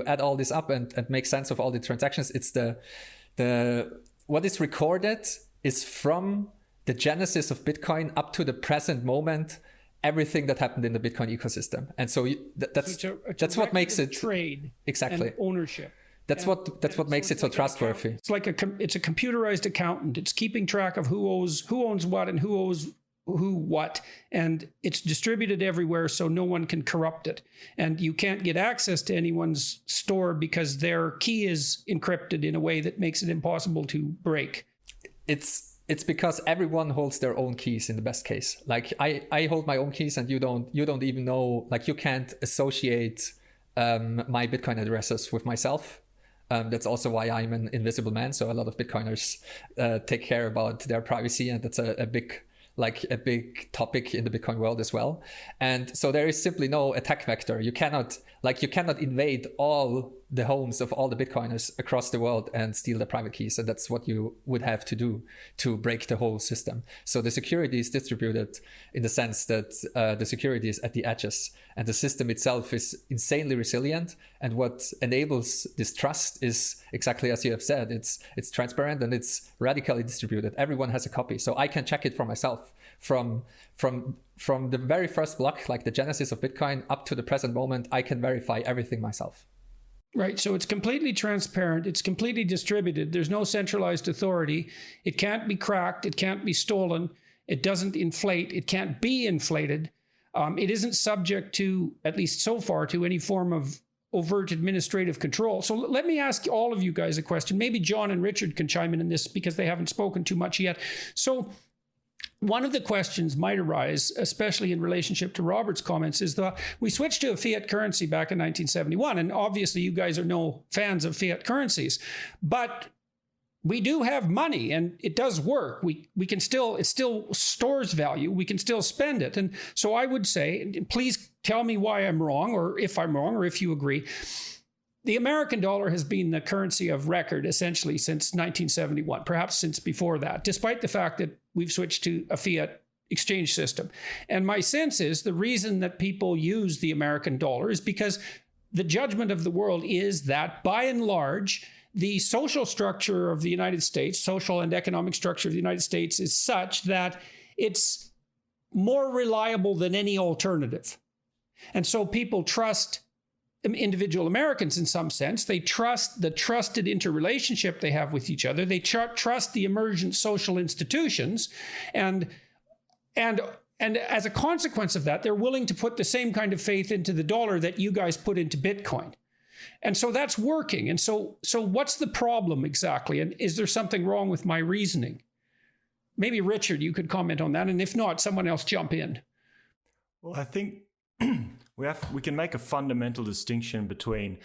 add all this up and make sense of all the transactions, it's the what is recorded is from the genesis of Bitcoin up to the present moment, everything that happened in the Bitcoin ecosystem. And so that's what makes it trade exactly and ownership. That's what makes it so trustworthy. It's like it's a computerized accountant. It's keeping track of who owns what and who owes who what, and it's distributed everywhere so no one can corrupt it. And you can't get access to anyone's store because their key is encrypted in a way that makes it impossible to break. It's because everyone holds their own keys in the best case. Like I hold my own keys and you don't even know, like you can't associate my Bitcoin addresses with myself. That's also why I'm an invisible man. So a lot of Bitcoiners take care about their privacy, and that's a big topic in the Bitcoin world as well. And so there is simply no attack vector. You cannot invade all the homes of all the Bitcoiners across the world and steal their private keys. And that's what you would have to do to break the whole system. So the security is distributed in the sense that the security is at the edges, and the system itself is insanely resilient. And what enables this trust is exactly as you have said. It's transparent and it's radically distributed. Everyone has a copy. So I can check it for myself from the very first block, like the genesis of Bitcoin, up to the present moment. I can verify everything myself. Right. So it's completely transparent. It's completely distributed. There's no centralized authority. It can't be cracked. It can't be stolen. It doesn't inflate. It can't be inflated. It isn't subject to, at least so far, to any form of overt administrative control. So let me ask all of you guys a question. Maybe John and Richard can chime in this because they haven't spoken too much yet. So one of the questions might arise, especially in relationship to Robert's comments, is that we switched to a fiat currency back in 1971. And obviously you guys are no fans of fiat currencies, but we do have money and it does work. It still stores value. We can still spend it. And so I would say, please tell me why I'm wrong, or if I'm wrong, or if you agree. The American dollar has been the currency of record essentially since 1971, perhaps since before that, despite the fact that we've switched to a fiat exchange system. And my sense is the reason that people use the American dollar is because the judgment of the world is that, by and large, the social structure of the United States, social and economic structure of the United States, is such that it's more reliable than any alternative. And so people trust individual Americans in some sense. They trust the trusted interrelationship they have with each other. They trust the emergent social institutions. And as a consequence of that, they're willing to put the same kind of faith into the dollar that you guys put into Bitcoin. And so that's working. And so what's the problem exactly? And is there something wrong with my reasoning? Maybe Richard, you could comment on that. And if not, someone else jump in. Well, I think we can make a fundamental distinction between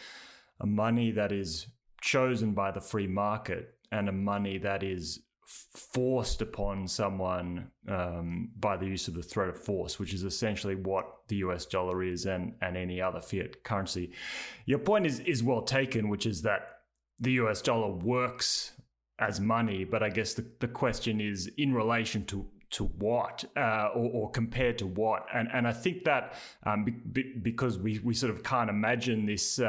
a money that is chosen by the free market and a money that is forced upon someone by the use of the threat of force, which is essentially what the US dollar is and any other fiat currency. Your point is well taken, which is that the US dollar works as money, but I guess the question is in relation to what or compared to what, and I think that because we sort of can't imagine this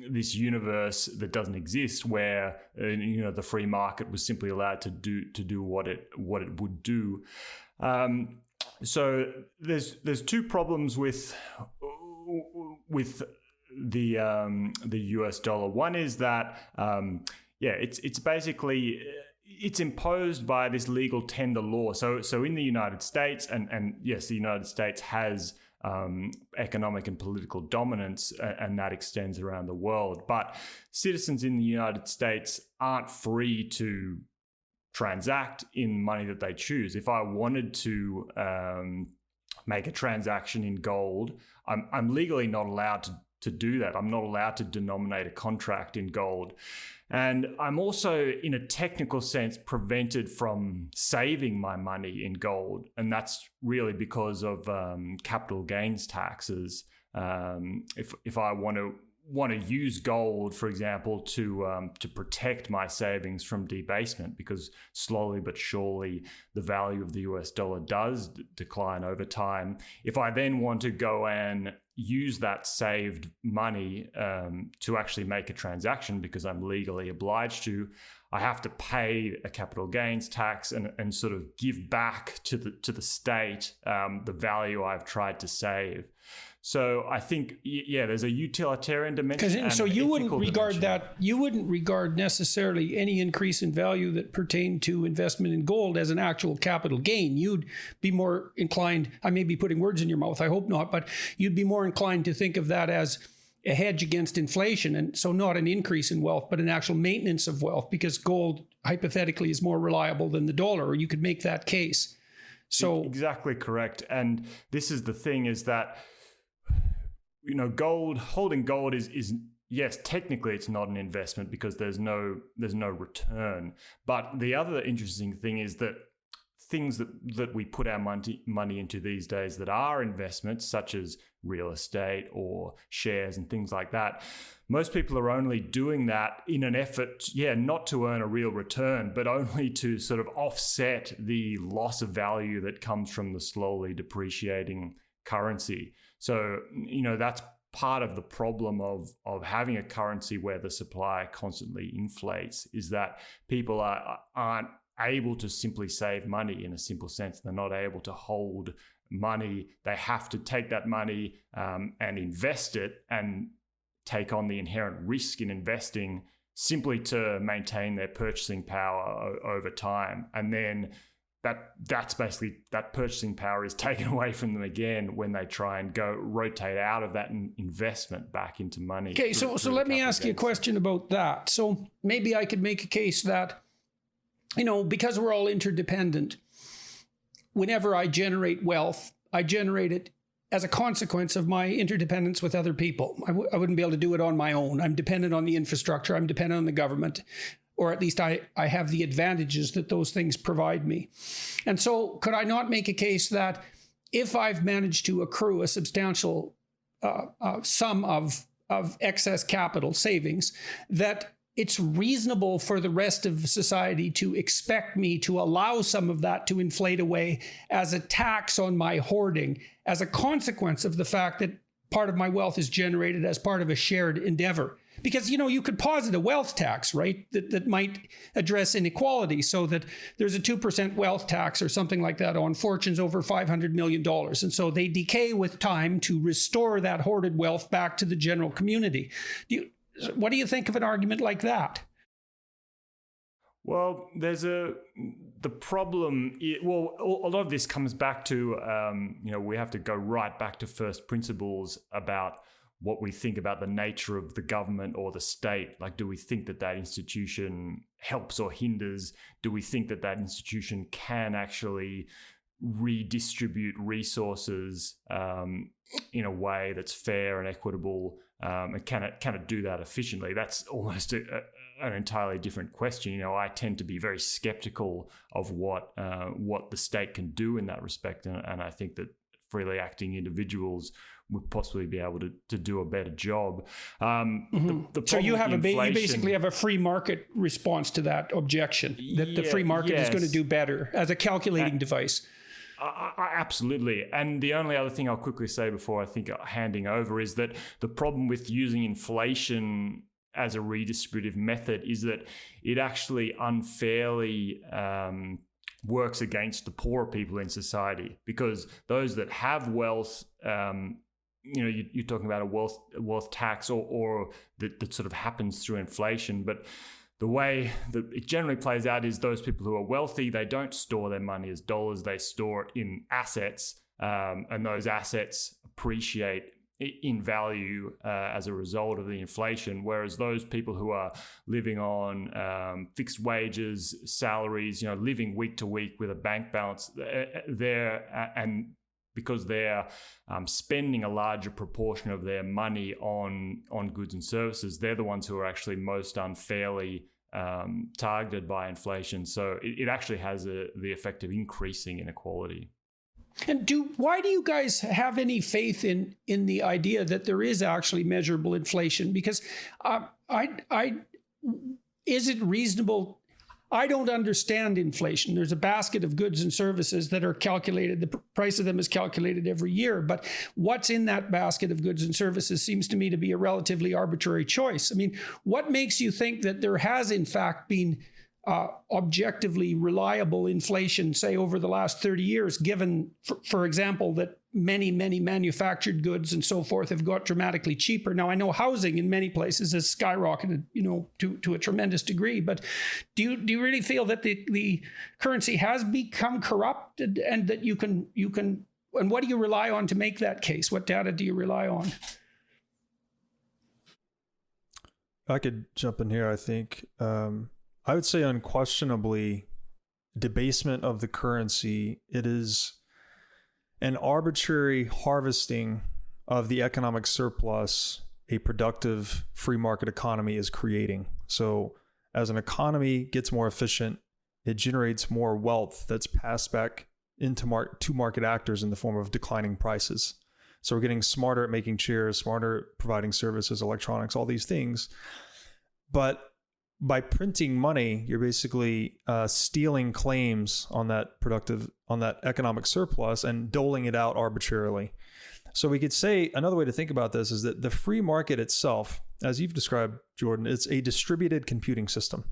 this universe that doesn't exist where the free market was simply allowed to do what it would do. So there's two problems with the US dollar. One is that it's basically it's imposed by this legal tender law. So in the United States, and yes, the United States has economic and political dominance, and that extends around the world. But citizens in the United States aren't free to transact in money that they choose. If I wanted to make a transaction in gold, I'm legally not allowed to do that. I'm not allowed to denominate a contract in gold. And I'm also, in a technical sense, prevented from saving my money in gold. And that's really because of capital gains taxes. If I want to use gold, for example, to protect my savings from debasement, because slowly but surely the value of the US dollar does decline over time. If I then want to go and use that saved money to actually make a transaction, because I'm legally obliged to, I have to pay a capital gains tax and sort of give back to the state the value I've tried to save. So I think, there's a utilitarian dimension. So you wouldn't regard you wouldn't regard necessarily any increase in value that pertained to investment in gold as an actual capital gain. You'd be more inclined, I may be putting words in your mouth, I hope not, but you'd be more inclined to think of that as a hedge against inflation. And so not an increase in wealth, but an actual maintenance of wealth, because gold hypothetically is more reliable than the dollar, or you could make that case. So exactly correct. And this is the thing, is that holding gold is yes, technically it's not an investment because there's no return. But the other interesting thing is that things that we put our money into these days that are investments, such as real estate or shares and things like that, most people are only doing that in an effort, not to earn a real return, but only to sort of offset the loss of value that comes from the slowly depreciating currency. So, that's part of the problem of having a currency where the supply constantly inflates, is that people aren't able to simply save money in a simple sense. They're not able to hold money. They have to take that money and invest it and take on the inherent risk in investing simply to maintain their purchasing power over time. And then that's basically, that purchasing power is taken away from them again when they try and rotate out of that investment back into money. Okay, so let me ask you a question about that. So maybe I could make a case that, because we're all interdependent, whenever I generate wealth, I generate it as a consequence of my interdependence with other people. I wouldn't be able to do it on my own. I'm dependent on the infrastructure. I'm dependent on the government. Or at least I have the advantages that those things provide me. And so could I not make a case that if I've managed to accrue a substantial sum of excess capital savings, that it's reasonable for the rest of society to expect me to allow some of that to inflate away as a tax on my hoarding, as a consequence of the fact that part of my wealth is generated as part of a shared endeavor? Because, you could posit a wealth tax, right, that might address inequality, so that there's a 2% wealth tax or something like that on fortunes over $500 million. And so they decay with time to restore that hoarded wealth back to the general community. What do you think of an argument like that? Well, the problem, a lot of this comes back to, we have to go right back to first principles about what we think about the nature of the government or the state. Like, do we think that institution helps or hinders? Do we think that institution can actually redistribute resources in a way that's fair and equitable? And can it do that efficiently? That's almost an entirely different question. I tend to be very skeptical of what the state can do in that respect, and I think that freely acting individuals would possibly be able to do a better job. So you have you basically have a free market response to that objection, that the free market is going to do better as a calculating device. Absolutely. And the only other thing I'll quickly say before I think handing over is that the problem with using inflation as a redistributive method is that it actually unfairly works against the poorer people in society, because those that have wealth, you're talking about a wealth tax or that sort of happens through inflation. But the way that it generally plays out is those people who are wealthy, they don't store their money as dollars, they store it in assets, and those assets appreciate in value as a result of the inflation. Whereas those people who are living on fixed wages, salaries, living week to week with a bank balance, because they're spending a larger proportion of their money on goods and services, they're the ones who are actually most unfairly targeted by inflation. So it actually has the effect of increasing inequality. And why do you guys have any faith in the idea that there is actually measurable inflation? Because is it reasonable? I don't understand inflation. There's a basket of goods and services that are calculated. The price of them is calculated every year. But what's in that basket of goods and services seems to me to be a relatively arbitrary choice. I mean, what makes you think that there has, in fact, been objectively reliable inflation, say, over the last 30 years, given, for example, that many manufactured goods and so forth have got dramatically cheaper? Now, I know housing in many places has skyrocketed, to a tremendous degree, but do you really feel that the currency has become corrupted, and that you can, and what do you rely on to make that case? What data do you rely on? I could jump in here, I think. I would say unquestionably debasement of the currency. It is an arbitrary harvesting of the economic surplus a productive free market economy is creating. So as an economy gets more efficient, it generates more wealth that's passed back into to market actors in the form of declining prices. So we're getting smarter at making chairs, smarter at providing services, electronics, all these things. But by printing money, you're basically stealing claims on that economic surplus and doling it out arbitrarily. So we could say another way to think about this is that the free market itself, as you've described, Jordan, it's a distributed computing system.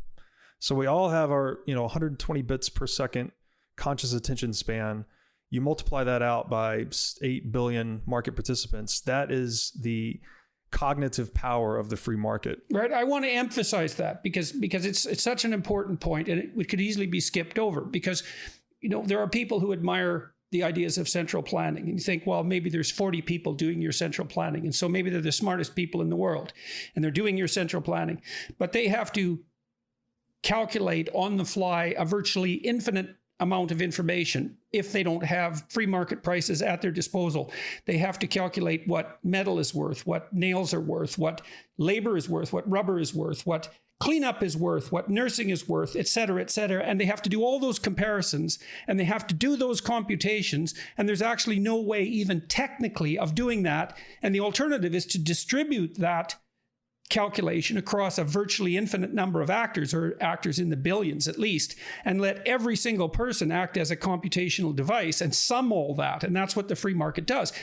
So we all have our 120 bits per second conscious attention span. You multiply that out by 8 billion market participants. That is the cognitive power of the free market. Right. I want to emphasize that because it's such an important point, and it could easily be skipped over, because there are people who admire the ideas of central planning, and you think, well, maybe there's 40 people doing your central planning, and so maybe they're the smartest people in the world and they're doing your central planning, but they have to calculate on the fly a virtually infinite amount of information if they don't have free market prices at their disposal. They have to calculate what metal is worth, what nails are worth, what labor is worth, what rubber is worth, what cleanup is worth, what nursing is worth, et cetera, et cetera. And they have to do all those comparisons, and they have to do those computations. And there's actually no way even technically of doing that. And the alternative is to distribute that calculation across a virtually infinite number of actors, or actors in the billions at least, and let every single person act as a computational device and sum all that. And that's what the free market does.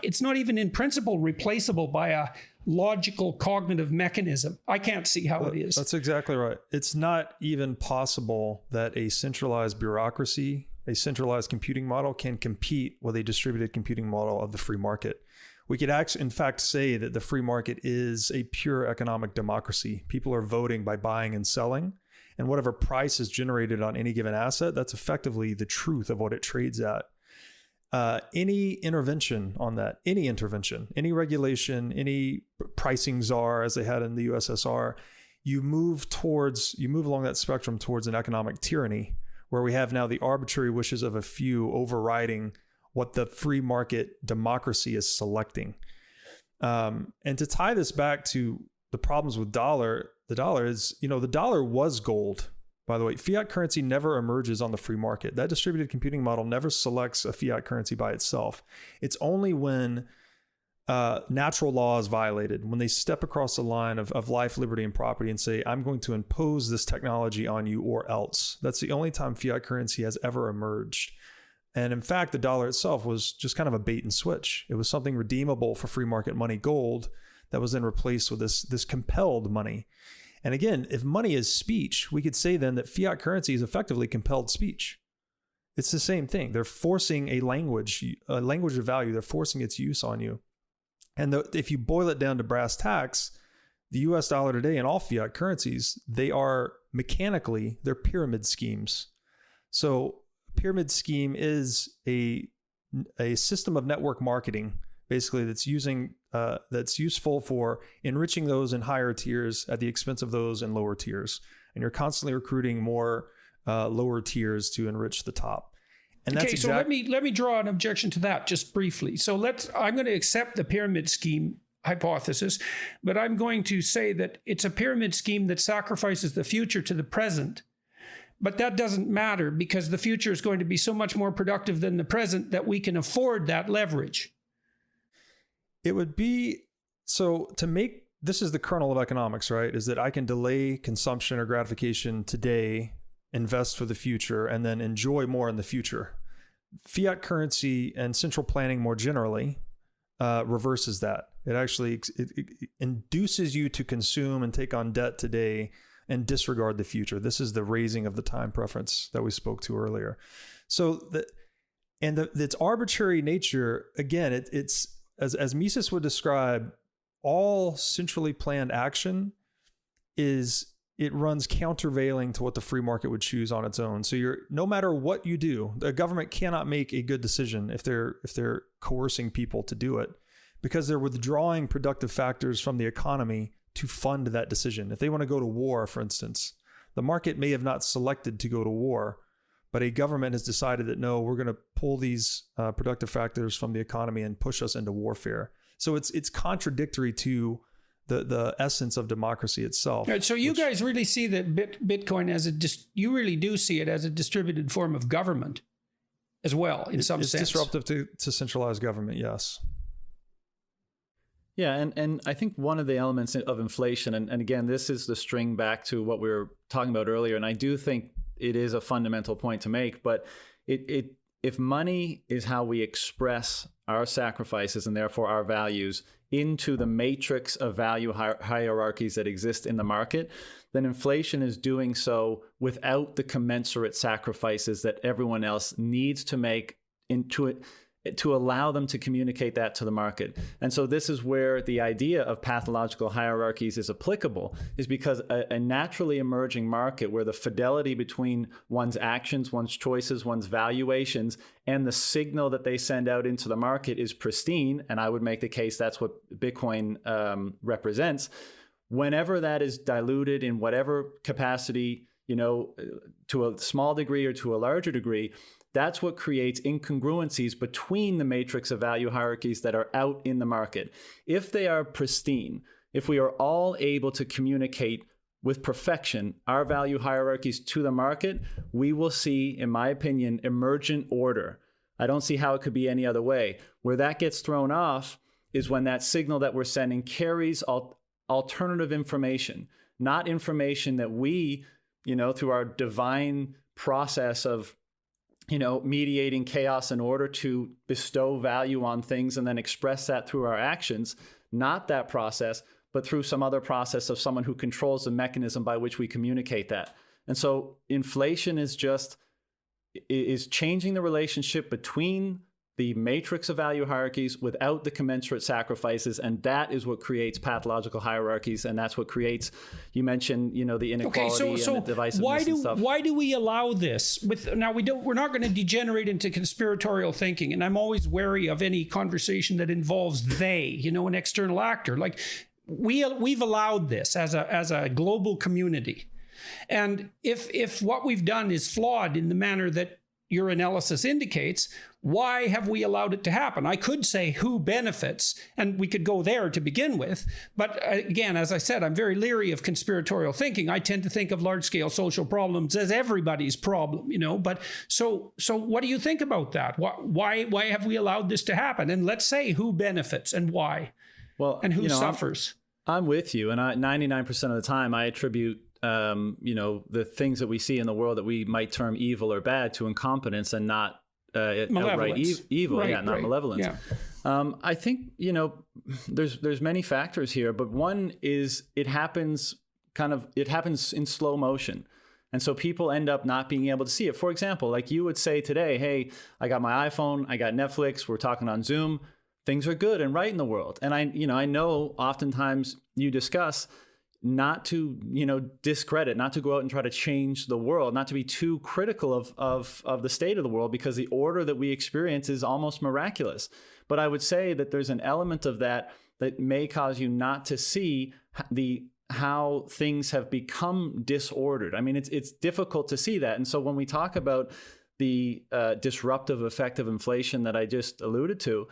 It's not even in principle replaceable by a logical cognitive mechanism. I can't see how it is. That's exactly right. It's not even possible that a centralized bureaucracy, a centralized computing model, can compete with a distributed computing model of the free market. We could actually, in fact, say that the free market is a pure economic democracy. People are voting by buying and selling, and whatever price is generated on any given asset, that's effectively the truth of what it trades at. Any intervention on that, any intervention, any regulation, any pricing czar, as they had in the USSR, you move along that spectrum towards an economic tyranny, where we have now the arbitrary wishes of a few overriding what the free market democracy is selecting. And to tie this back to the problems with the dollar is, the dollar was gold by the way. Fiat currency never emerges on the free market. That distributed computing model never selects a fiat currency by itself. It's only when natural law is violated, when they step across the line of life, liberty, and property and say, I'm going to impose this technology on you or else. That's the only time fiat currency has ever emerged. And in fact, the dollar itself was just kind of a bait and switch. It was something redeemable for free market money, gold, that was then replaced with this compelled money. And again, if money is speech, we could say then that fiat currency is effectively compelled speech. It's the same thing. They're forcing a language of value. They're forcing its use on you. And if you boil it down to brass tacks, the US dollar today and all fiat currencies, they're pyramid schemes. So pyramid scheme is a system of network marketing, basically, that's useful for enriching those in higher tiers at the expense of those in lower tiers. And you're constantly recruiting more lower tiers to enrich the top. And that's so let me draw an objection to that just briefly. So I'm going to accept the pyramid scheme hypothesis, but I'm going to say that it's a pyramid scheme that sacrifices the future to the present. But that doesn't matter because the future is going to be so much more productive than the present that we can afford that leverage. It would be, this is the kernel of economics, right? Is that I can delay consumption or gratification today, invest for the future, and then enjoy more in the future. Fiat currency and central planning more generally reverses that. It actually it induces you to consume and take on debt today and disregard the future. This is the raising of the time preference that we spoke to earlier. So its arbitrary nature, again, it's as Mises would describe, all centrally planned action it runs countervailing to what the free market would choose on its own. So no matter what you do, the government cannot make a good decision if they're coercing people to do it, because they're withdrawing productive factors from the economy to fund that decision. If they want to go to war, for instance, the market may have not selected to go to war, but a government has decided that no, we're going to pull these productive factors from the economy and push us into warfare. So it's contradictory to the essence of democracy itself. Right, so you guys really see that Bitcoin you really do see it as a distributed form of government as well, in some sense. It's disruptive to centralized government, yes. Yeah, and I think one of the elements of inflation, and again, this is the string back to what we were talking about earlier, and I do think it is a fundamental point to make, but if money is how we express our sacrifices and therefore our values into the matrix of value hierarchies that exist in the market, then inflation is doing so without the commensurate sacrifices that everyone else needs to make into it to allow them to communicate that to the market. And so this is where the idea of pathological hierarchies is applicable, is because a naturally emerging market where the fidelity between one's actions, one's choices, one's valuations, and the signal that they send out into the market is pristine, and I would make the case that's what Bitcoin represents. Whenever that is diluted in whatever capacity, to a small degree or to a larger degree, that's what creates incongruencies between the matrix of value hierarchies that are out in the market. If they are pristine, if we are all able to communicate with perfection our value hierarchies to the market, we will see, in my opinion, emergent order. I don't see how it could be any other way. Where that gets thrown off is when that signal that we're sending carries alternative information, not information that we, through our divine process of mediating chaos in order to bestow value on things and then express that through our actions, not that process, but through some other process of someone who controls the mechanism by which we communicate that. And so inflation is changing the relationship between the matrix of value hierarchies without the commensurate sacrifices, and that is what creates pathological hierarchies, and that's what creates, you mentioned, the inequality and the divisiveness and stuff. Why do we allow this? We're not going to degenerate into conspiratorial thinking, and I'm always wary of any conversation that involves they, an external actor. Like we've allowed this as a global community, and if what we've done is flawed in the manner that your analysis indicates, why have we allowed it to happen? I could say who benefits, and we could go there to begin with. But again, as I said, I'm very leery of conspiratorial thinking. I tend to think of large-scale social problems as everybody's problem, But so what do you think about that? Why have we allowed this to happen? And let's say who benefits and why, and who suffers. I'm with you, and 99% of the time I attribute the things that we see in the world that we might term evil or bad to incompetence and not outright evil, not malevolence. Yeah. I think there's many factors here, but one is it happens in slow motion, and so people end up not being able to see it. For example, like you would say today, hey, I got my iPhone, I got Netflix, we're talking on Zoom, things are good and right in the world, and I know oftentimes you discuss not to discredit, not to go out and try to change the world, not to be too critical of the state of the world, because the order that we experience is almost miraculous. But I would say that there's an element of that may cause you not to see how things have become disordered. I mean, it's difficult to see that. And so when we talk about the disruptive effect of inflation that I just alluded to,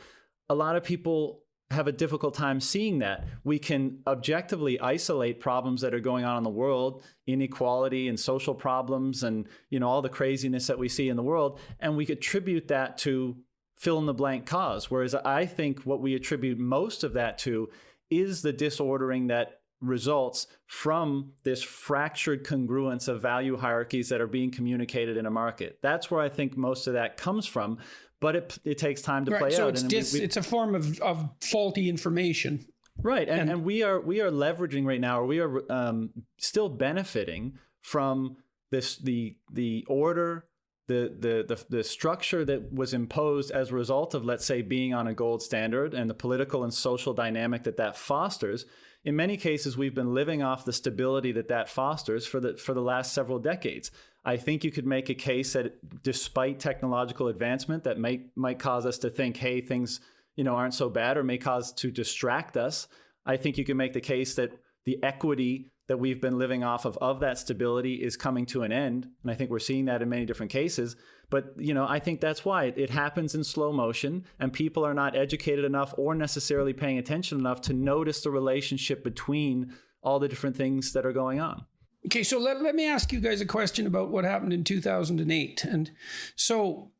a lot of people have a difficult time seeing that. We can objectively isolate problems that are going on in the world, inequality and social problems and, all the craziness that we see in the world, and we attribute that to fill in the blank cause. Whereas I think what we attribute most of that to is the disordering that results from this fractured congruence of value hierarchies that are being communicated in a market. That's where I think most of that comes from. But it takes time to play so out. It's a form of faulty information. Right. And we are leveraging right now, or we are still benefiting from the order, the structure that was imposed as a result of, let's say, being on a gold standard and the political and social dynamic that fosters. In many cases, we've been living off the stability that fosters for the last several decades. I think you could make a case that despite technological advancement that might cause us to think, hey, things aren't so bad, or may cause to distract us. I think you can make the case that the equity that we've been living off of that stability is coming to an end. And I think we're seeing that in many different cases. But, I think that's why it happens in slow motion, and people are not educated enough or necessarily paying attention enough to notice the relationship between all the different things that are going on. Okay, so let me ask you guys a question about what happened in 2008. And so,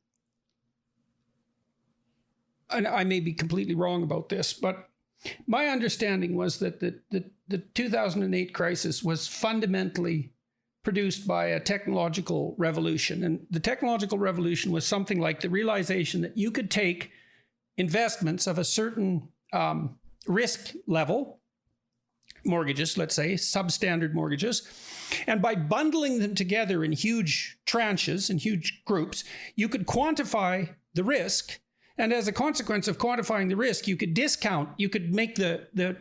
and I may be completely wrong about this, but my understanding was that the 2008 crisis was fundamentally produced by a technological revolution. And the technological revolution was something like the realization that you could take investments of a certain risk level, mortgages, let's say, substandard mortgages, and by bundling them together in huge tranches and huge groups, you could quantify the risk. And as a consequence of quantifying the risk, you could make the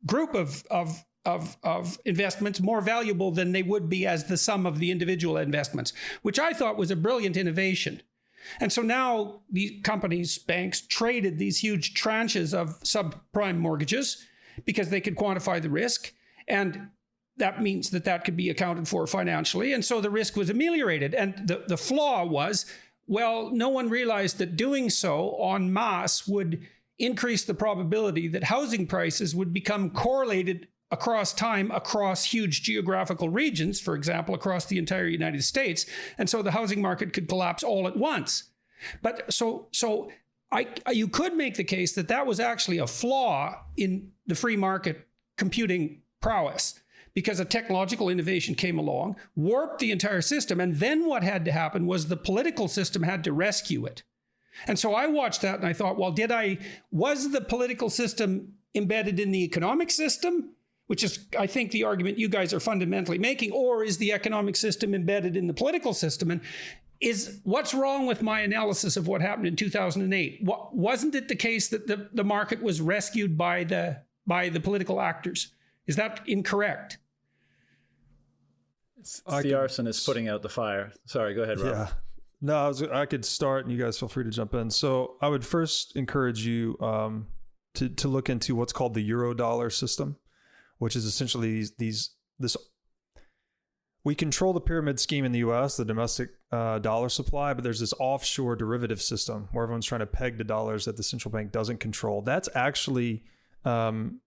group of investments more valuable than they would be as the sum of the individual investments, which I thought was a brilliant innovation. And so now the companies, banks, traded these huge tranches of subprime mortgages because they could quantify the risk. And that means that could be accounted for financially. And so the risk was ameliorated. And the flaw was, well, no one realized that doing so en masse would increase the probability that housing prices would become correlated across time, across huge geographical regions, for example, across the entire United States. And so the housing market could collapse all at once. But you could make the case that was actually a flaw in the free market computing prowess, because a technological innovation came along, warped the entire system, and then what had to happen was the political system had to rescue it. And so I watched that and I thought, well, was the political system embedded in the economic system, which is, I think, the argument you guys are fundamentally making, or is the economic system embedded in the political system? And what's wrong with my analysis of what happened in 2008? Wasn't it the case that the market was rescued by the political actors? Is that incorrect? The arson is putting out the fire. Sorry, go ahead, Rob. Yeah. No, I could start and you guys feel free to jump in. So I would first encourage you to look into what's called the Eurodollar system, which is essentially we control the pyramid scheme in the US, the domestic dollar supply, but there's this offshore derivative system where everyone's trying to peg the dollars that the central bank doesn't control. That's actually been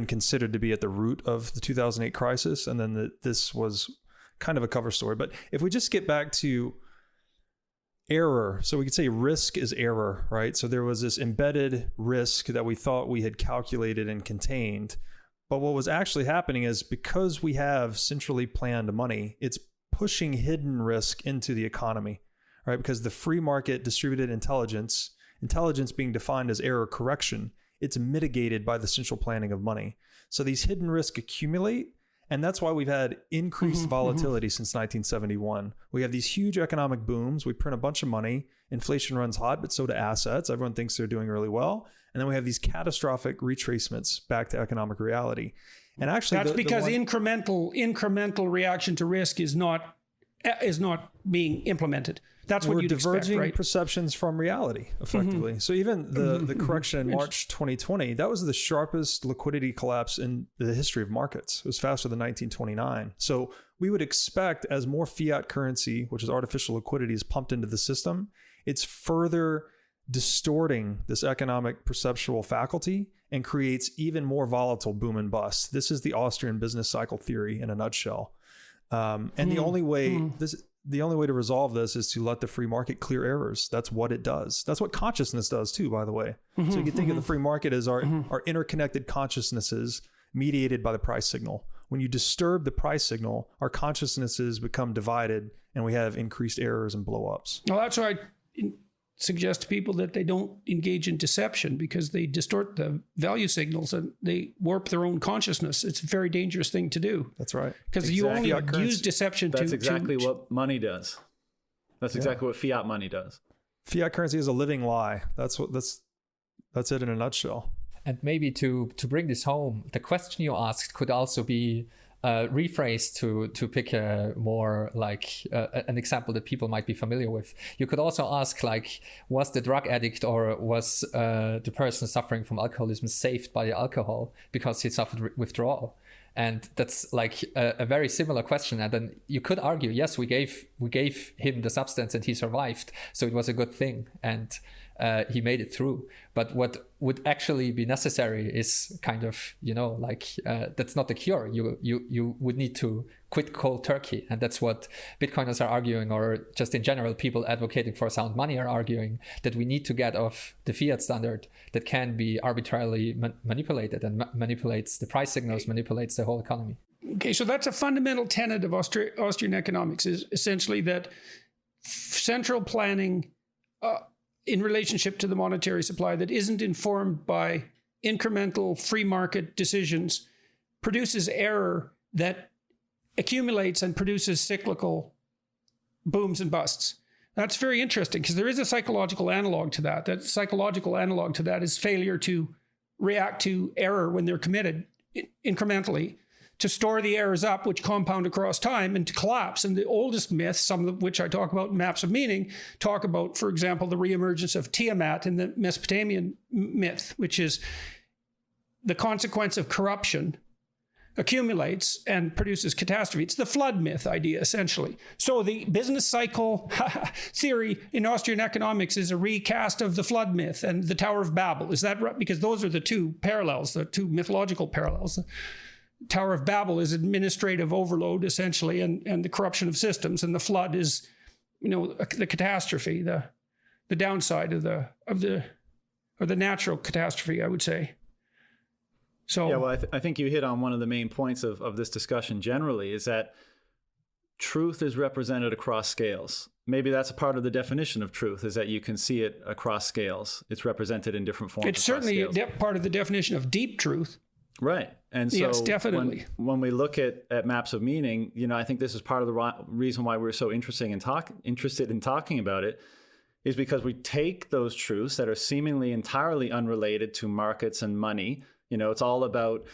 considered to be at the root of the 2008 crisis. And then this was kind of a cover story. But if we just get back to error, so we could say risk is error, right? So there was this embedded risk that we thought we had calculated and contained. But what was actually happening is because we have centrally planned money, it's pushing hidden risk into the economy, right? Because the free market distributed intelligence being defined as error correction, it's mitigated by the central planning of money. So these hidden risks accumulate, and that's why we've had increased volatility since 1971. We have these huge economic booms. We print a bunch of money. Inflation runs hot, but so do assets. Everyone thinks they're doing really well. And then we have these catastrophic retracements back to economic reality. And actually, that's because incremental reaction to risk is not being implemented. That's what you'd expect, right? We're diverging perceptions from reality, effectively. So even the correction in March 2020, that was the sharpest liquidity collapse in the history of markets. It was faster than 1929. So we would expect as more fiat currency, which is artificial liquidity, is pumped into the system, it's further distorting this economic perceptual faculty and creates even more volatile boom and bust. This is the Austrian business cycle theory in a nutshell. And the only way to resolve this is to let the free market clear errors. That's what it does. That's what consciousness does too, by the way. So you can think of the free market as our interconnected consciousnesses mediated by the price signal. When you disturb the price signal, our consciousnesses become divided and we have increased errors and blow-ups. Well, that's why I suggest to people that they don't engage in deception, because they distort the value signals and they warp their own consciousness. It's a very dangerous thing to do. That's right. Because you only use deception That's exactly what money does. That's exactly what fiat money does. Fiat currency is a living lie. That's it in a nutshell. And maybe to bring this home, the question you asked could also be rephrased to pick a more like an example that people might be familiar with. You could also ask, like, was the drug addict or was the person suffering from alcoholism saved by the alcohol because he suffered withdrawal? And that's like a very similar question. And then you could argue, yes, we gave him the substance and he survived, so it was a good thing, and he made it through. But what would actually be necessary is kind of, that's not the cure. You would need to quit cold turkey. And that's what Bitcoiners are arguing, or just in general, people advocating for sound money are arguing, that we need to get off the fiat standard that can be arbitrarily manipulated and manipulates the price signals, manipulates the whole economy. Okay, so that's a fundamental tenet of Austrian economics, is essentially that central planning in relationship to the monetary supply that isn't informed by incremental free market decisions produces error that accumulates and produces cyclical booms and busts. That's very interesting, because there is a psychological analog to that. That psychological analog to that is failure to react to error when they're committed incrementally, to store the errors up, which compound across time, and to collapse. And the oldest myths, some of which I talk about in Maps of Meaning, talk about, for example, the reemergence of Tiamat in the Mesopotamian myth, which is the consequence of corruption accumulates and produces catastrophe. It's the flood myth idea, essentially. So the business cycle theory in Austrian economics is a recast of the flood myth and the Tower of Babel. Is that right? Because those are the two parallels, the two mythological parallels. Tower of Babel is administrative overload, essentially, and the corruption of systems, and the flood is, the catastrophe, the downside of the natural catastrophe, I would say. So yeah, well, I think you hit on one of the main points of this discussion generally, is that truth is represented across scales. Maybe that's a part of the definition of truth, is that you can see it across scales. It's represented in different forms. It's certainly part of the definition of deep truth. Right. And so yes, definitely. When we look at Maps of Meaning, I think this is part of the reason why we're so interested in talking about it, is because we take those truths that are seemingly entirely unrelated to markets and money. It's all about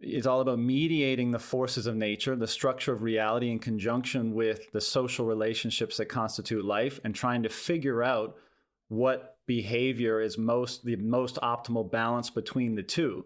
mediating the forces of nature, the structure of reality, in conjunction with the social relationships that constitute life, and trying to figure out what behavior is the most optimal balance between the two.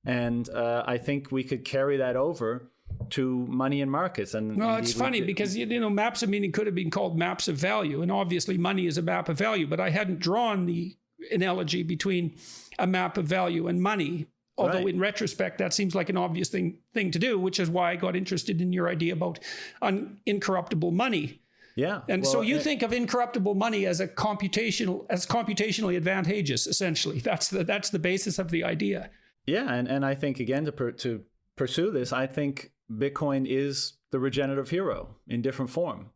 And I think we could carry that over to money and markets. And well, it's funny because, maps of meaning could have been called maps of value. And obviously money is a map of value, but I hadn't drawn the analogy between a map of value and money. Although in retrospect, that seems like an obvious thing to do, which is why I got interested in your idea about incorruptible money. Yeah. And so you think of incorruptible money as computationally advantageous, essentially. That's the basis of the idea. Yeah. And I think, again, to pursue this, I think Bitcoin is the regenerative hero in different form.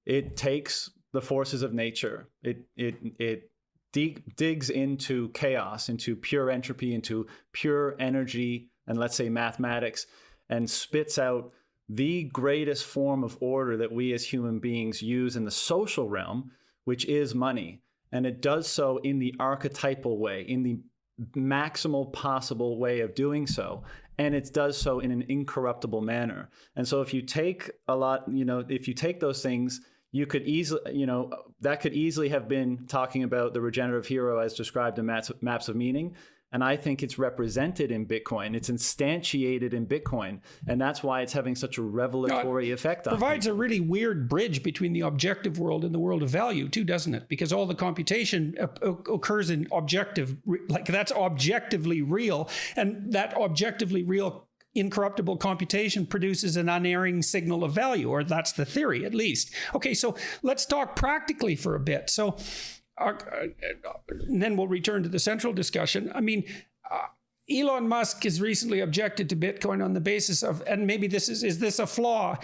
It takes the forces of nature. It digs into chaos, into pure entropy, into pure energy, and let's say mathematics, and spits out the greatest form of order that we as human beings use in the social realm, which is money. And it does so in the archetypal way, in the maximal possible way of doing so. And it does so in an incorruptible manner. And so if you take if you take those things, you could easily, that could easily have been talking about the regenerative hero as described in Maps of Meaning. And I think it's represented in Bitcoin. It's instantiated in Bitcoin. And that's why it's having such a revelatory effect on it. Provides a really weird bridge between the objective world and the world of value too, doesn't it? Because all the computation occurs in that's objectively real. And that objectively real incorruptible computation produces an unerring signal of value, or that's the theory at least. Okay, so let's talk practically for a bit. So and then we'll return to the central discussion. I mean, Elon Musk has recently objected to Bitcoin on the basis of, and maybe is this a flaw?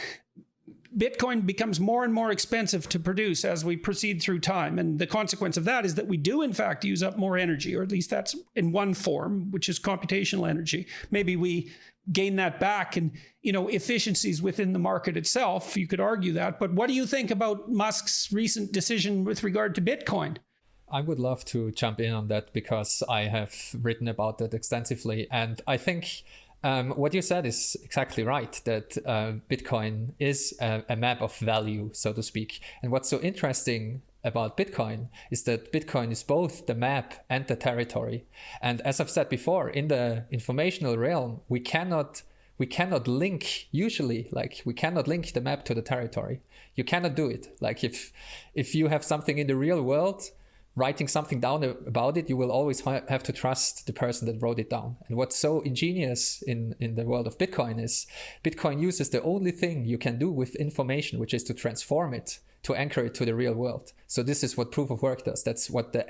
Bitcoin becomes more and more expensive to produce as we proceed through time. And the consequence of that is that we do, in fact, use up more energy, or at least that's in one form, which is computational energy. Maybe we gain that back and, efficiencies within the market itself. You could argue that. But what do you think about Musk's recent decision with regard to Bitcoin? I would love to jump in on that because I have written about that extensively. And I think what you said is exactly right, that Bitcoin is a map of value, so to speak. And what's so interesting about Bitcoin is that Bitcoin is both the map and the territory. And as I've said before, in the informational realm, we cannot link we cannot link the map to the territory. You cannot do it. Like if you have something in the real world, writing something down about it, you will always have to trust the person that wrote it down. And what's so ingenious in the world of Bitcoin is Bitcoin uses the only thing you can do with information, which is to transform it, to anchor it to the real world. So this is what proof of work does. That's what the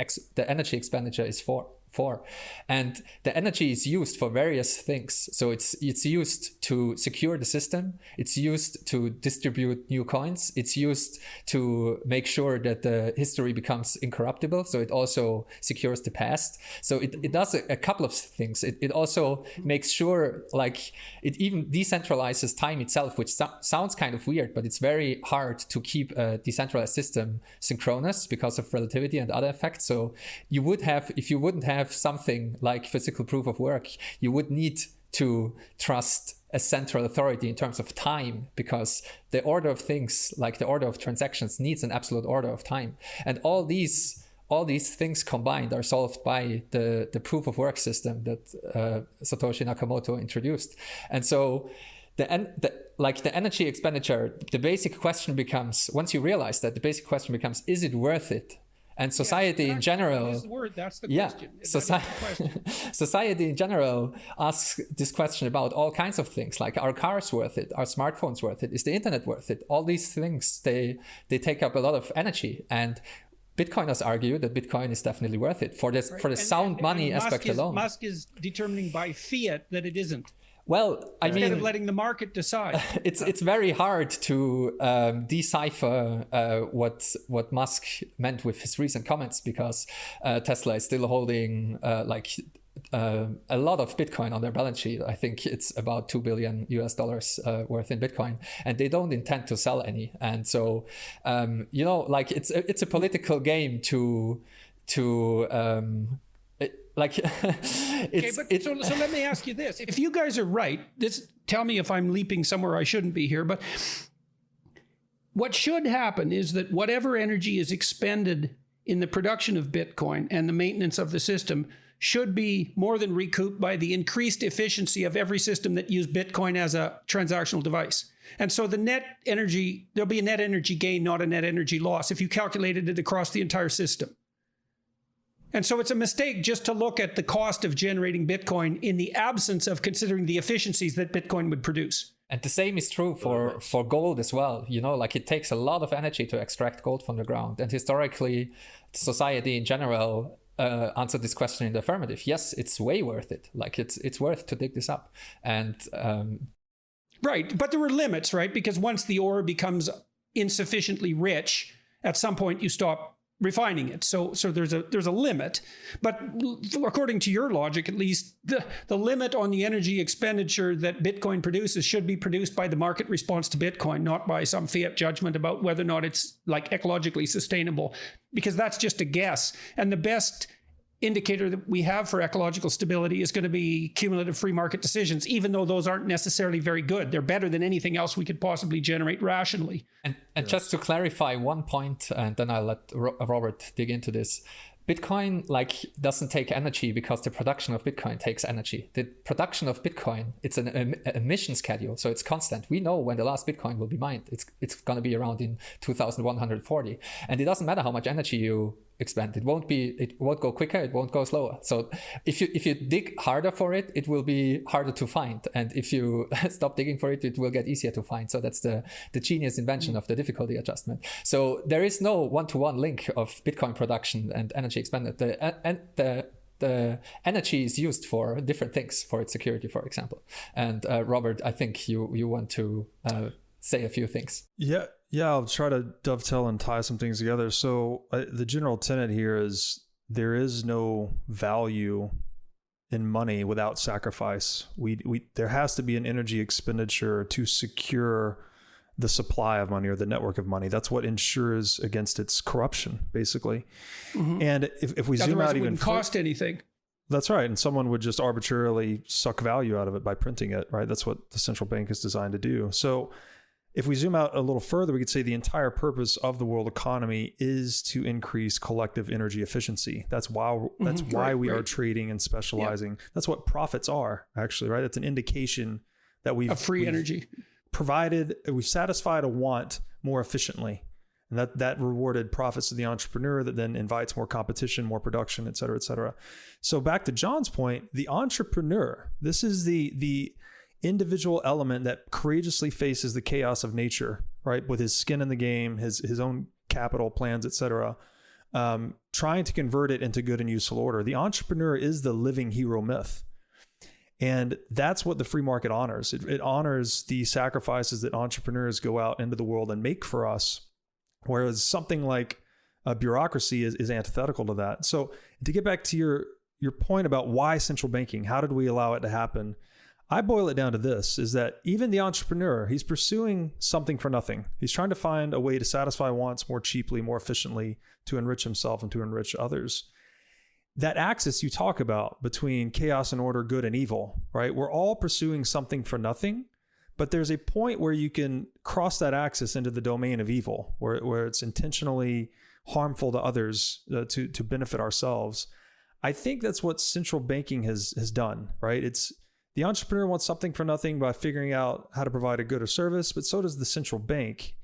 energy expenditure is for. And the energy is used for various things. So it's used to secure the system. It's used to distribute new coins. It's used to make sure that the history becomes incorruptible. So it also secures the past. So it does a couple of things. It also makes sure, it even decentralizes time itself, which sounds kind of weird, but it's very hard to keep a decentralized system synchronous because of relativity and other effects. So if you wouldn't have something like physical proof of work, you would need to trust a central authority in terms of time, because the order of things, like the order of transactions, needs an absolute order of time. And all these things combined are solved by the proof of work system that Satoshi Nakamoto introduced. And so the energy expenditure, the basic question becomes, once you realize that, the basic question becomes, is it worth it? And society in general, that's the question. Society in general asks this question about all kinds of things, like, are cars worth it? Are smartphones worth it? Is the internet worth it? All these things, they take up a lot of energy. And Bitcoiners argue that Bitcoin is definitely worth it for the sound money aspect alone. Musk is determining by fiat that it isn't. Well, instead of letting the market decide, it's very hard to decipher what Musk meant with his recent comments, because Tesla is still holding a lot of Bitcoin on their balance sheet. I think it's about $2 billion worth in Bitcoin, and they don't intend to sell any. And so, it's a political game to. So let me ask you this. If you guys are right, tell me if I'm leaping somewhere I shouldn't be here, but what should happen is that whatever energy is expended in the production of Bitcoin and the maintenance of the system should be more than recouped by the increased efficiency of every system that used Bitcoin as a transactional device. And so the net energy, there'll be a net energy gain, not a net energy loss, if you calculated it across the entire system. And so it's a mistake just to look at the cost of generating Bitcoin in the absence of considering the efficiencies that Bitcoin would produce. And the same is true for gold as well. You know, like it takes a lot of energy to extract gold from the ground. And historically, society in general answered this question in the affirmative. Yes, it's way worth it. Like it's worth to dig this up. And right. But there were limits, right? Because once the ore becomes insufficiently rich, at some point you stop refining it. So there's a limit. But according to your logic, at least, the limit on the energy expenditure that Bitcoin produces should be produced by the market response to Bitcoin, not by some fiat judgment about whether or not it's like ecologically sustainable, because that's just a guess. And the best indicator that we have for ecological stability is going to be cumulative free market decisions, even though those aren't necessarily very good. They're better than anything else we could possibly generate rationally. And just to clarify one point, and then I'll let Robert dig into this. Bitcoin doesn't take energy because the production of Bitcoin takes energy. The production of Bitcoin, it's an emission schedule, so it's constant. We know when the last Bitcoin will be mined. It's going to be around in 2140, and it doesn't matter how much energy you expend. It won't go quicker. It won't go slower. So if you dig harder for it, it will be harder to find. And if you stop digging for it, it will get easier to find. So that's the genius invention of the difficulty adjustment. So there is no one-to-one link of Bitcoin production and energy expended. The energy is used for different things, for its security, for example. And Robert, I think you want to say a few things. Yeah, I'll try to dovetail and tie some things together. So the general tenet here is there is no value in money without sacrifice. There has to be an energy expenditure to secure the supply of money or the network of money. That's what ensures against its corruption, basically. Mm-hmm. And if we zoom out, it wouldn't cost anything. That's right. And someone would just arbitrarily suck value out of it by printing it, right? That's what the central bank is designed to do. So if we zoom out a little further, we could say the entire purpose of the world economy is to increase collective energy efficiency. That's why we are trading and specializing. Yep. That's what profits are, actually, right? It's an indication that we've energy provided, we've satisfied a want more efficiently. And that rewarded profits to the entrepreneur that then invites more competition, more production, et cetera, et cetera. So back to John's point, the entrepreneur, this is the individual element that courageously faces the chaos of nature, right? With his skin in the game, his own capital plans, et cetera, trying to convert it into good and useful order. The entrepreneur is the living hero myth. And that's what the free market honors. It honors the sacrifices that entrepreneurs go out into the world and make for us, whereas something like a bureaucracy is antithetical to that. So to get back to your point about why central banking, how did we allow it to happen? I boil it down to this, is that even the entrepreneur, he's pursuing something for nothing. He's trying to find a way to satisfy wants more cheaply, more efficiently, to enrich himself and to enrich others. That axis you talk about between chaos and order, good and evil, right? We're all pursuing something for nothing, but there's a point where you can cross that axis into the domain of evil, where it's intentionally harmful to others to benefit ourselves. I think that's what central banking has done, right? It's the entrepreneur wants something for nothing by figuring out how to provide a good or service, but so does the central bank.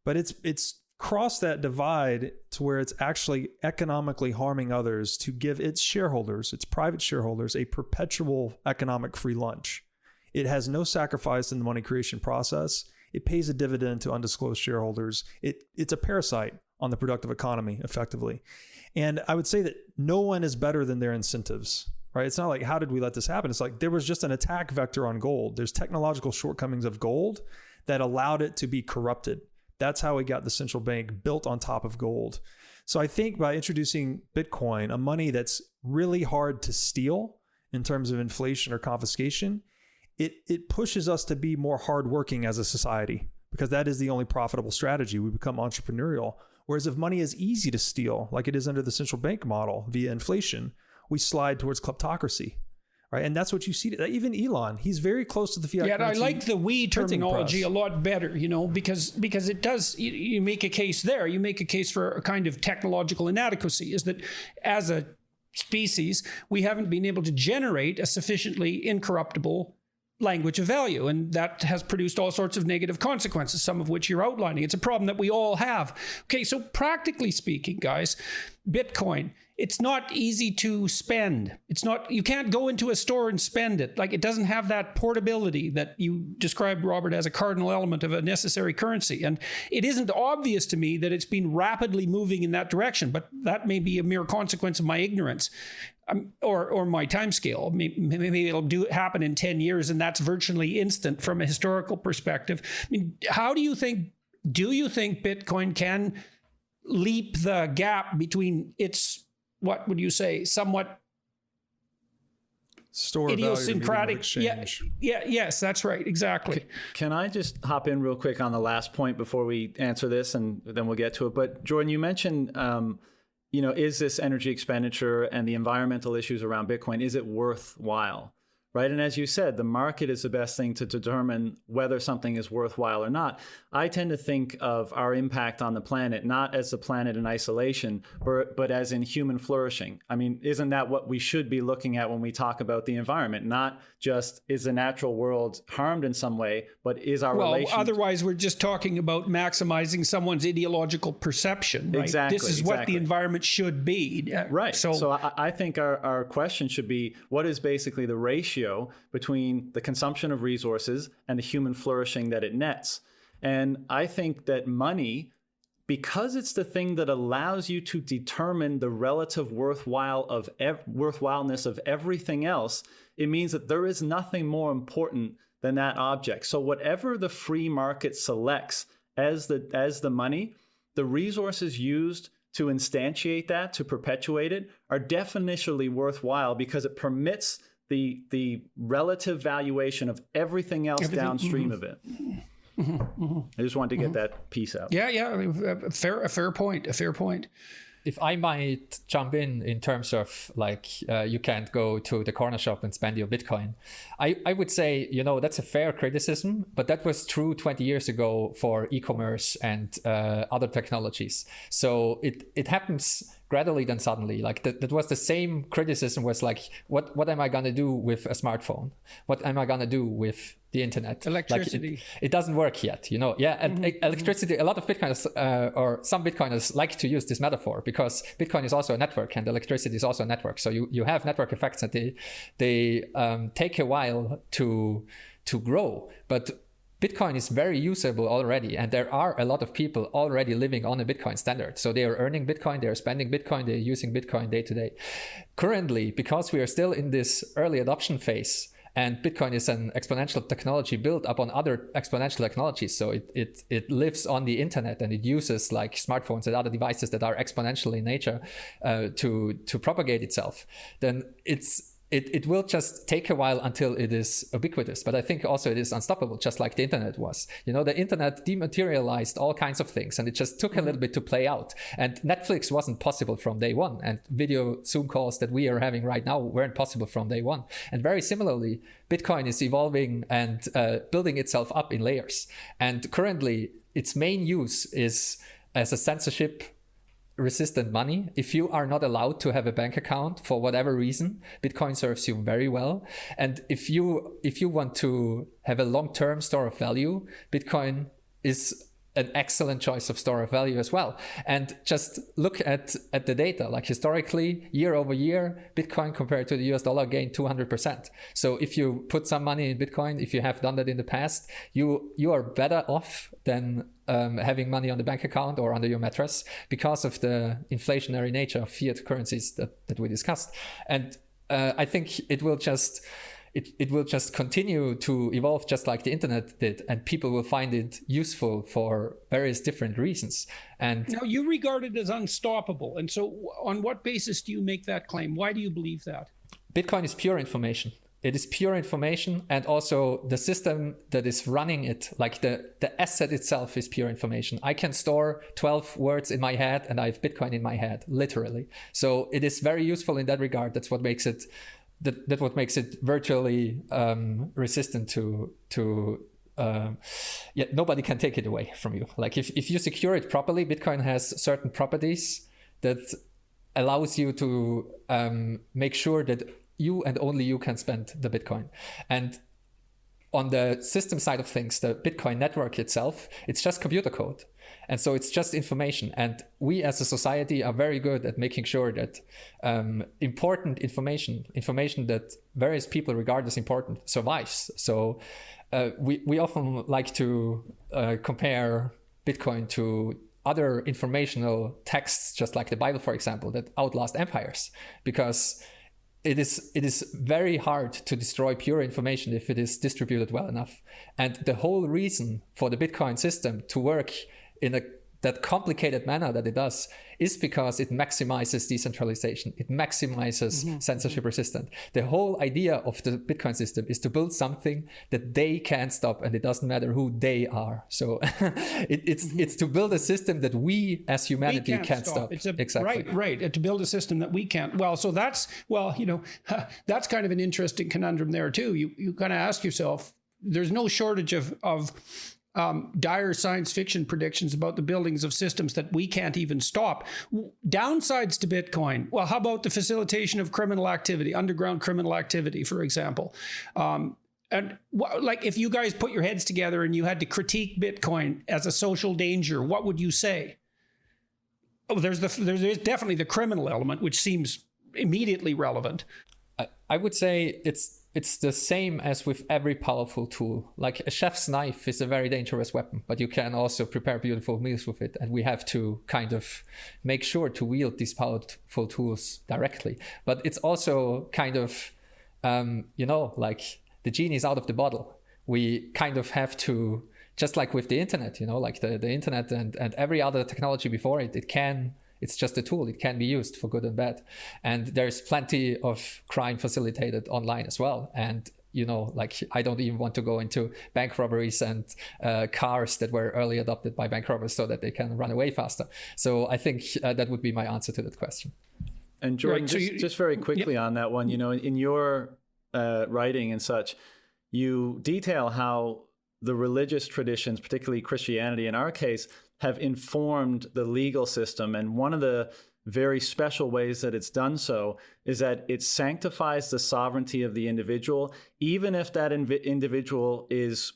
But it's crossed that divide to where it's actually economically harming others to give its shareholders, its private shareholders, a perpetual economic free lunch. It has no sacrifice in the money creation process. It pays a dividend to undisclosed shareholders. It's a parasite on the productive economy, effectively. And I would say that no one is better than their incentives. Right? It's not like, how did we let this happen? It's like there was just an attack vector on gold. There's technological shortcomings of gold that allowed it to be corrupted. That's how we got the central bank built on top of gold. So I think by introducing Bitcoin, a money that's really hard to steal in terms of inflation or confiscation, it pushes us to be more hardworking as a society, because that is the only profitable strategy. We become entrepreneurial. Whereas if money is easy to steal, like it is under the central bank model via inflation, we slide towards kleptocracy, right? And that's what you see. Even Elon, he's very close to the fiat currency. Yeah, I like the we terminology a lot better, because it does, you make a case there. You make a case for a kind of technological inadequacy, is that as a species, we haven't been able to generate a sufficiently incorruptible language of value. And that has produced all sorts of negative consequences, some of which you're outlining. It's a problem that we all have. Okay, so practically speaking, guys, Bitcoin, it's not easy to spend. You can't go into a store and spend it. Like, it doesn't have that portability that you described, Robert, as a cardinal element of a necessary currency. And it isn't obvious to me that it's been rapidly moving in that direction, but that may be a mere consequence of my ignorance. Or my time scale. Maybe it'll happen in 10 years, and that's virtually instant from a historical perspective. I mean, do you think Bitcoin can leap the gap between its, what would you say, somewhat store idiosyncratic exchange? Yes, that's right, exactly. Can I just hop in real quick on the last point before we answer this, and then we'll get to it? But Jordan, you mentioned is this energy expenditure and the environmental issues around Bitcoin, is it worthwhile, right? And as you said, the market is the best thing to determine whether something is worthwhile or not. I tend to think of our impact on the planet not as the planet in isolation, but as in human flourishing. I mean, isn't that what we should be looking at when we talk about the environment? Not just is the natural world harmed in some way, but is our relation... Well, otherwise we're just talking about maximizing someone's ideological perception, right? Exactly. This is what the environment should be. Right. So I think our question should be, what is basically the ratio between the consumption of resources and the human flourishing that it nets? And I think that money, because it's the thing that allows you to determine the relative worthwhileness of everything else, it means that there is nothing more important than that object. So whatever the free market selects as the money, the resources used to instantiate that, to perpetuate it, are definitionally worthwhile because it permits the relative valuation of everything else downstream of it. I just wanted to get that piece out. Yeah, a fair point. If I might jump in terms of you can't go to the corner shop and spend your Bitcoin, I would say, that's a fair criticism, but that was true 20 years ago for e-commerce and other technologies. So it happens gradually then suddenly. That was the same criticism, was what am I going to do with a smartphone? What am I going to do with the internet? Electricity. It doesn't work yet, Yeah, and electricity, a lot of Bitcoiners or some Bitcoiners like to use this metaphor because Bitcoin is also a network and electricity is also a network. So you have network effects that they take a while to grow. But Bitcoin is very usable already, and there are a lot of people already living on a Bitcoin standard. So they are earning Bitcoin, they are spending Bitcoin, they're using Bitcoin day to day. Currently, because we are still in this early adoption phase, and Bitcoin is an exponential technology built upon other exponential technologies, so it lives on the internet and it uses smartphones and other devices that are exponential in nature to propagate itself, then it will just take a while until it is ubiquitous. But I think also it is unstoppable, just like the internet was. The internet dematerialized all kinds of things, and it just took a little bit to play out. And Netflix wasn't possible from day one, and video Zoom calls that we are having right now weren't possible from day one. And very similarly, Bitcoin is evolving and building itself up in layers. And currently, its main use is as a censorship resistant money. If you are not allowed to have a bank account for whatever reason, Bitcoin serves you very well. And if you want to have a long-term store of value, Bitcoin is an excellent choice of store of value as well. And just look at the data, historically, year over year, Bitcoin compared to the US dollar gained 200%. So if you put some money in Bitcoin, if you have done that in the past, you are better off than having money on the bank account or under your mattress because of the inflationary nature of fiat currencies that we discussed. And I think it will just continue to evolve just like the internet did, and people will find it useful for various different reasons. And now you regard it as unstoppable. And so on what basis do you make that claim? Why do you believe that? Bitcoin is pure information. It is pure information, and also the system that is running it, the asset itself, is pure information. I can store 12 words in my head and I have Bitcoin in my head, literally. So it is very useful in that regard. That's what makes it what makes it virtually resistant to nobody can take it away from you. If you secure it properly, Bitcoin has certain properties that allows you to make sure that you and only you can spend the Bitcoin. And on the system side of things, the Bitcoin network itself, it's just computer code. And so it's just information. And we as a society are very good at making sure that important information that various people regard as important, survives. So we often like to compare Bitcoin to other informational texts, just like the Bible, for example, that outlast empires, because it is very hard to destroy pure information if it is distributed well enough. And the whole reason for the Bitcoin system to work in that complicated manner that it does is because it maximizes decentralization. It maximizes censorship resistance. The whole idea of the Bitcoin system is to build something that they can't stop, and it doesn't matter who they are. So it's to build a system that we as humanity can't stop. Exactly. Right. To build a system that we can't. Well, so that's kind of an interesting conundrum there too. You kind of ask yourself, there's no shortage of dire science fiction predictions about the buildings of systems that we can't even stop. Downsides to Bitcoin. Well, how about the facilitation of criminal activity, underground criminal activity, for example? And like, if you guys put your heads together and you had to critique Bitcoin as a social danger, what would you say? Oh, there's definitely the criminal element, which seems immediately relevant. I would say it's the same as with every powerful tool. Like a chef's knife is a very dangerous weapon, but you can also prepare beautiful meals with it. And we have to kind of make sure to wield these powerful tools directly. But it's also kind of, like the genie's out of the bottle. We kind of have to, just like with the internet, like the internet and every other technology before it, it's just a tool. It can be used for good and bad. And there's plenty of crime facilitated online as well. And, like I don't even want to go into bank robberies and cars that were early adopted by bank robbers so that they can run away faster. So I think that would be my answer to that question. And Jordan, just very quickly on that one, in your writing and such, you detail how the religious traditions, particularly Christianity in our case, have informed the legal system. And one of the very special ways that it's done so is that it sanctifies the sovereignty of the individual, even if that individual has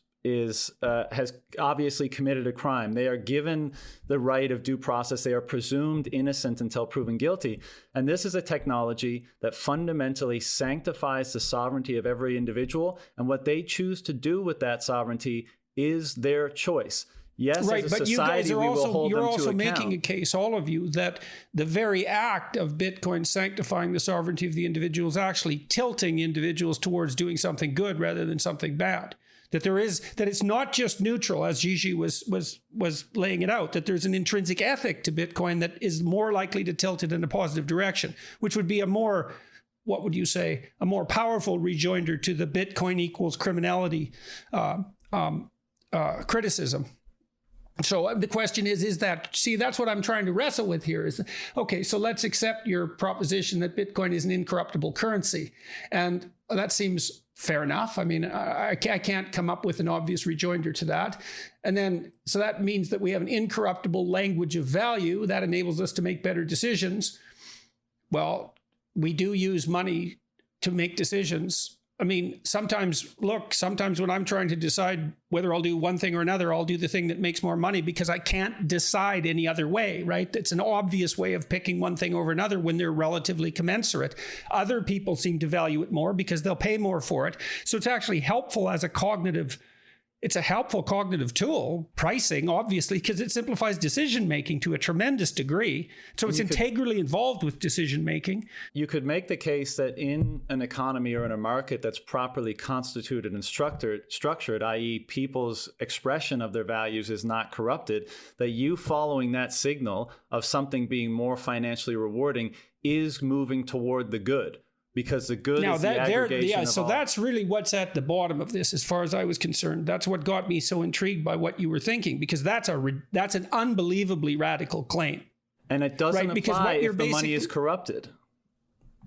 obviously committed a crime. They are given the right of due process. They are presumed innocent until proven guilty. And this is a technology that fundamentally sanctifies the sovereignty of every individual. And what they choose to do with that sovereignty is their choice. Yes, right, as a but society, you guys you're also account. making a case, all of you, that the very act of Bitcoin sanctifying the sovereignty of the individual is actually tilting individuals towards doing something good rather than something bad. That it's not just neutral, as Gigi was laying it out, that there's an intrinsic ethic to Bitcoin that is more likely to tilt it in a positive direction, which would be a more powerful rejoinder to the Bitcoin equals criminality criticism. So the question is that, that's what I'm trying to wrestle with here is, okay, so let's accept your proposition that Bitcoin is an incorruptible currency. And that seems fair enough. I mean, I can't come up with an obvious rejoinder to that. And then, so that means that we have an incorruptible language of value that enables us to make better decisions. Well, we do use money to make decisions. I mean, sometimes when I'm trying to decide whether I'll do one thing or another, I'll do the thing that makes more money because I can't decide any other way, right? It's an obvious way of picking one thing over another when they're relatively commensurate. Other people seem to value it more because they'll pay more for it. So it's actually helpful as it's a helpful cognitive tool, pricing, obviously, because it simplifies decision-making to a tremendous degree. So it's integrally involved with decision-making. You could make the case that in an economy or in a market that's properly constituted and structured, i.e. people's expression of their values is not corrupted, that you following that signal of something being more financially rewarding is moving toward the good. Because the good is the aggregation of so all. that's really what's at the bottom of this, as far as I was concerned. That's what got me so intrigued by what you were thinking, because that's an unbelievably radical claim. And it doesn't apply if the money is corrupted.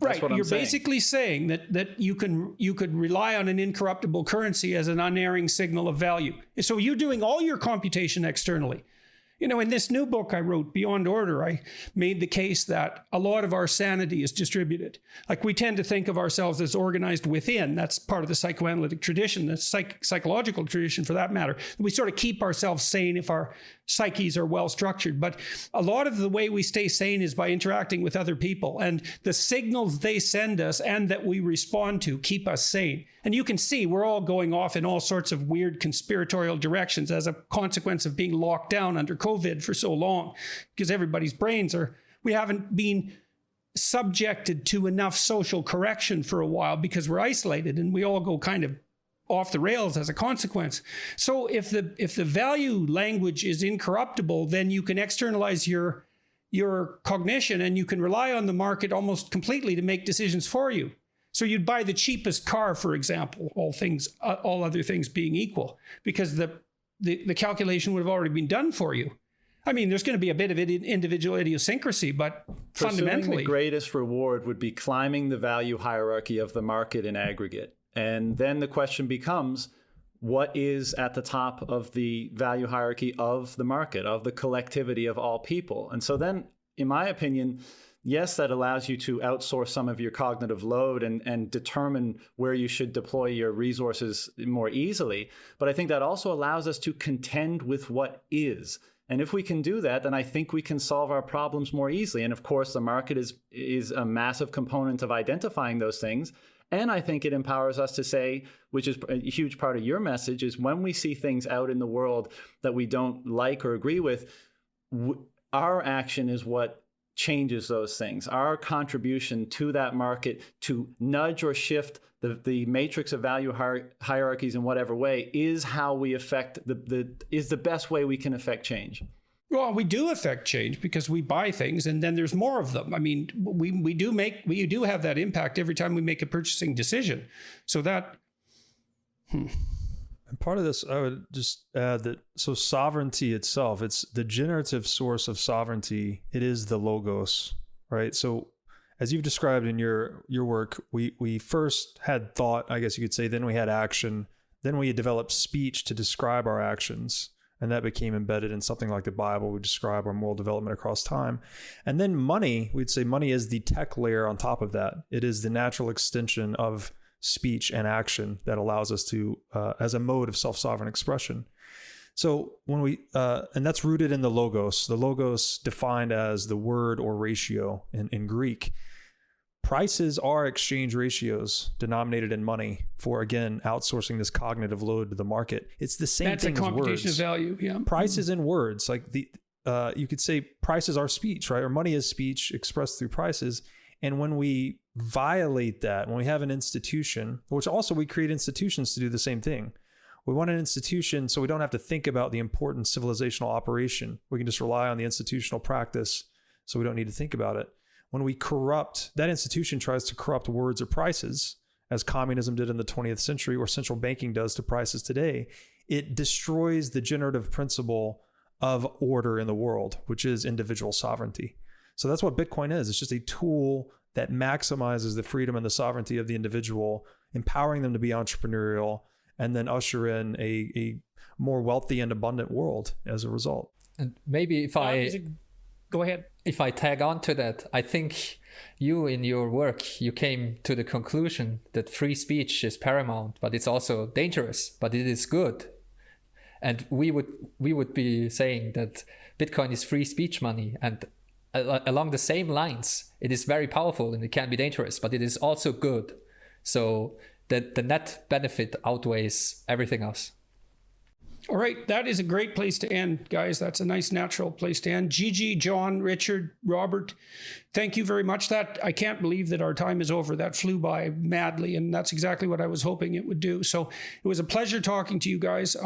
That's right. You're basically saying that you could rely on an incorruptible currency as an unerring signal of value. So you're doing all your computation externally. You know, in this new book I wrote, Beyond Order, I made the case that a lot of our sanity is distributed. Like, we tend to think of ourselves as organized within. That's part of the psychoanalytic tradition, the psychological tradition for that matter. We sort of keep ourselves sane if our psyches are well structured. But a lot of the way we stay sane is by interacting with other people. And the signals they send us and that we respond to keep us sane. And you can see we're all going off in all sorts of weird conspiratorial directions as a consequence of being locked down under COVID for so long, because everybody's brains we haven't been subjected to enough social correction for a while because we're isolated, and we all go kind of off the rails as a consequence. So if the value language is incorruptible, then you can externalize your cognition, and you can rely on the market almost completely to make decisions for you. So you'd buy the cheapest car, for example, all other things being equal, because the calculation would have already been done for you. I mean, there's going to be a bit of individual idiosyncrasy, but fundamentally, the greatest reward would be climbing the value hierarchy of the market in aggregate. And then the question becomes, what is at the top of the value hierarchy of the market, of the collectivity of all people? And so then, in my opinion, yes, that allows you to outsource some of your cognitive load and determine where you should deploy your resources more easily. But I think that also allows us to contend with what is. And if we can do that, then I think we can solve our problems more easily. And of course, the market is a massive component of identifying those things. And I think it empowers us to say, which is a huge part of your message, is when we see things out in the world that we don't like or agree with, our action is what changes those things. Our contribution to that market to nudge or shift the matrix of value hierarchies in whatever way is how we affect is the best way we can affect change. Well, we do affect change because we buy things and then there's more of them. I mean, we do have that impact every time we make a purchasing decision. So that. And part of this, I would just add that, so sovereignty itself, it's the generative source of sovereignty. It is the logos, right? So as you've described in your work, we first had thought, I guess you could say, then we had action, then we developed speech to describe our actions. And that became embedded in something like the Bible. We describe our moral development across time. And then money, we'd say money is the tech layer on top of that. It is the natural extension of speech and action that allows us to, as a mode of self-sovereign expression. So when and that's rooted in the logos defined as the word or ratio in Greek. Prices are exchange ratios denominated in money for, again, outsourcing this cognitive load to the market. It's the same thing as words. That's a computation of value, yeah. Prices in words, like you could say prices are speech, right? Or money is speech expressed through prices. And when we violate that, when we have an institution, which also we create institutions to do the same thing. We want an institution so we don't have to think about the important civilizational operation. We can just rely on the institutional practice so we don't need to think about it. When we corrupt, that institution tries to corrupt words or prices, as communism did in the 20th century or central banking does to prices today, it destroys the generative principle of order in the world, which is individual sovereignty. So that's what Bitcoin is. It's just a tool that maximizes the freedom and the sovereignty of the individual, empowering them to be entrepreneurial, and then usher in a more wealthy and abundant world as a result. And maybe Go ahead. If I tag on to that, I think you in your work, you came to the conclusion that free speech is paramount, but it's also dangerous, but it is good. And we would be saying that Bitcoin is free speech money, and along the same lines, it is very powerful and it can be dangerous, but it is also good. So that the net benefit outweighs everything else. All right, that is a great place to end, guys. That's a nice natural place to end. Gigi, John, Richard, Robert, thank you very much. I can't believe that our time is over. That flew by madly, and that's exactly what I was hoping it would do. So it was a pleasure talking to you guys.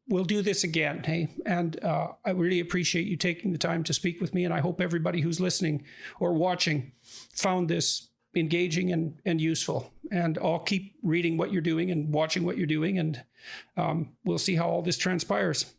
We'll do this again, hey? And I really appreciate you taking the time to speak with me, and I hope everybody who's listening or watching found this engaging and useful. And I'll keep reading what you're doing and watching what you're doing, and we'll see how all this transpires.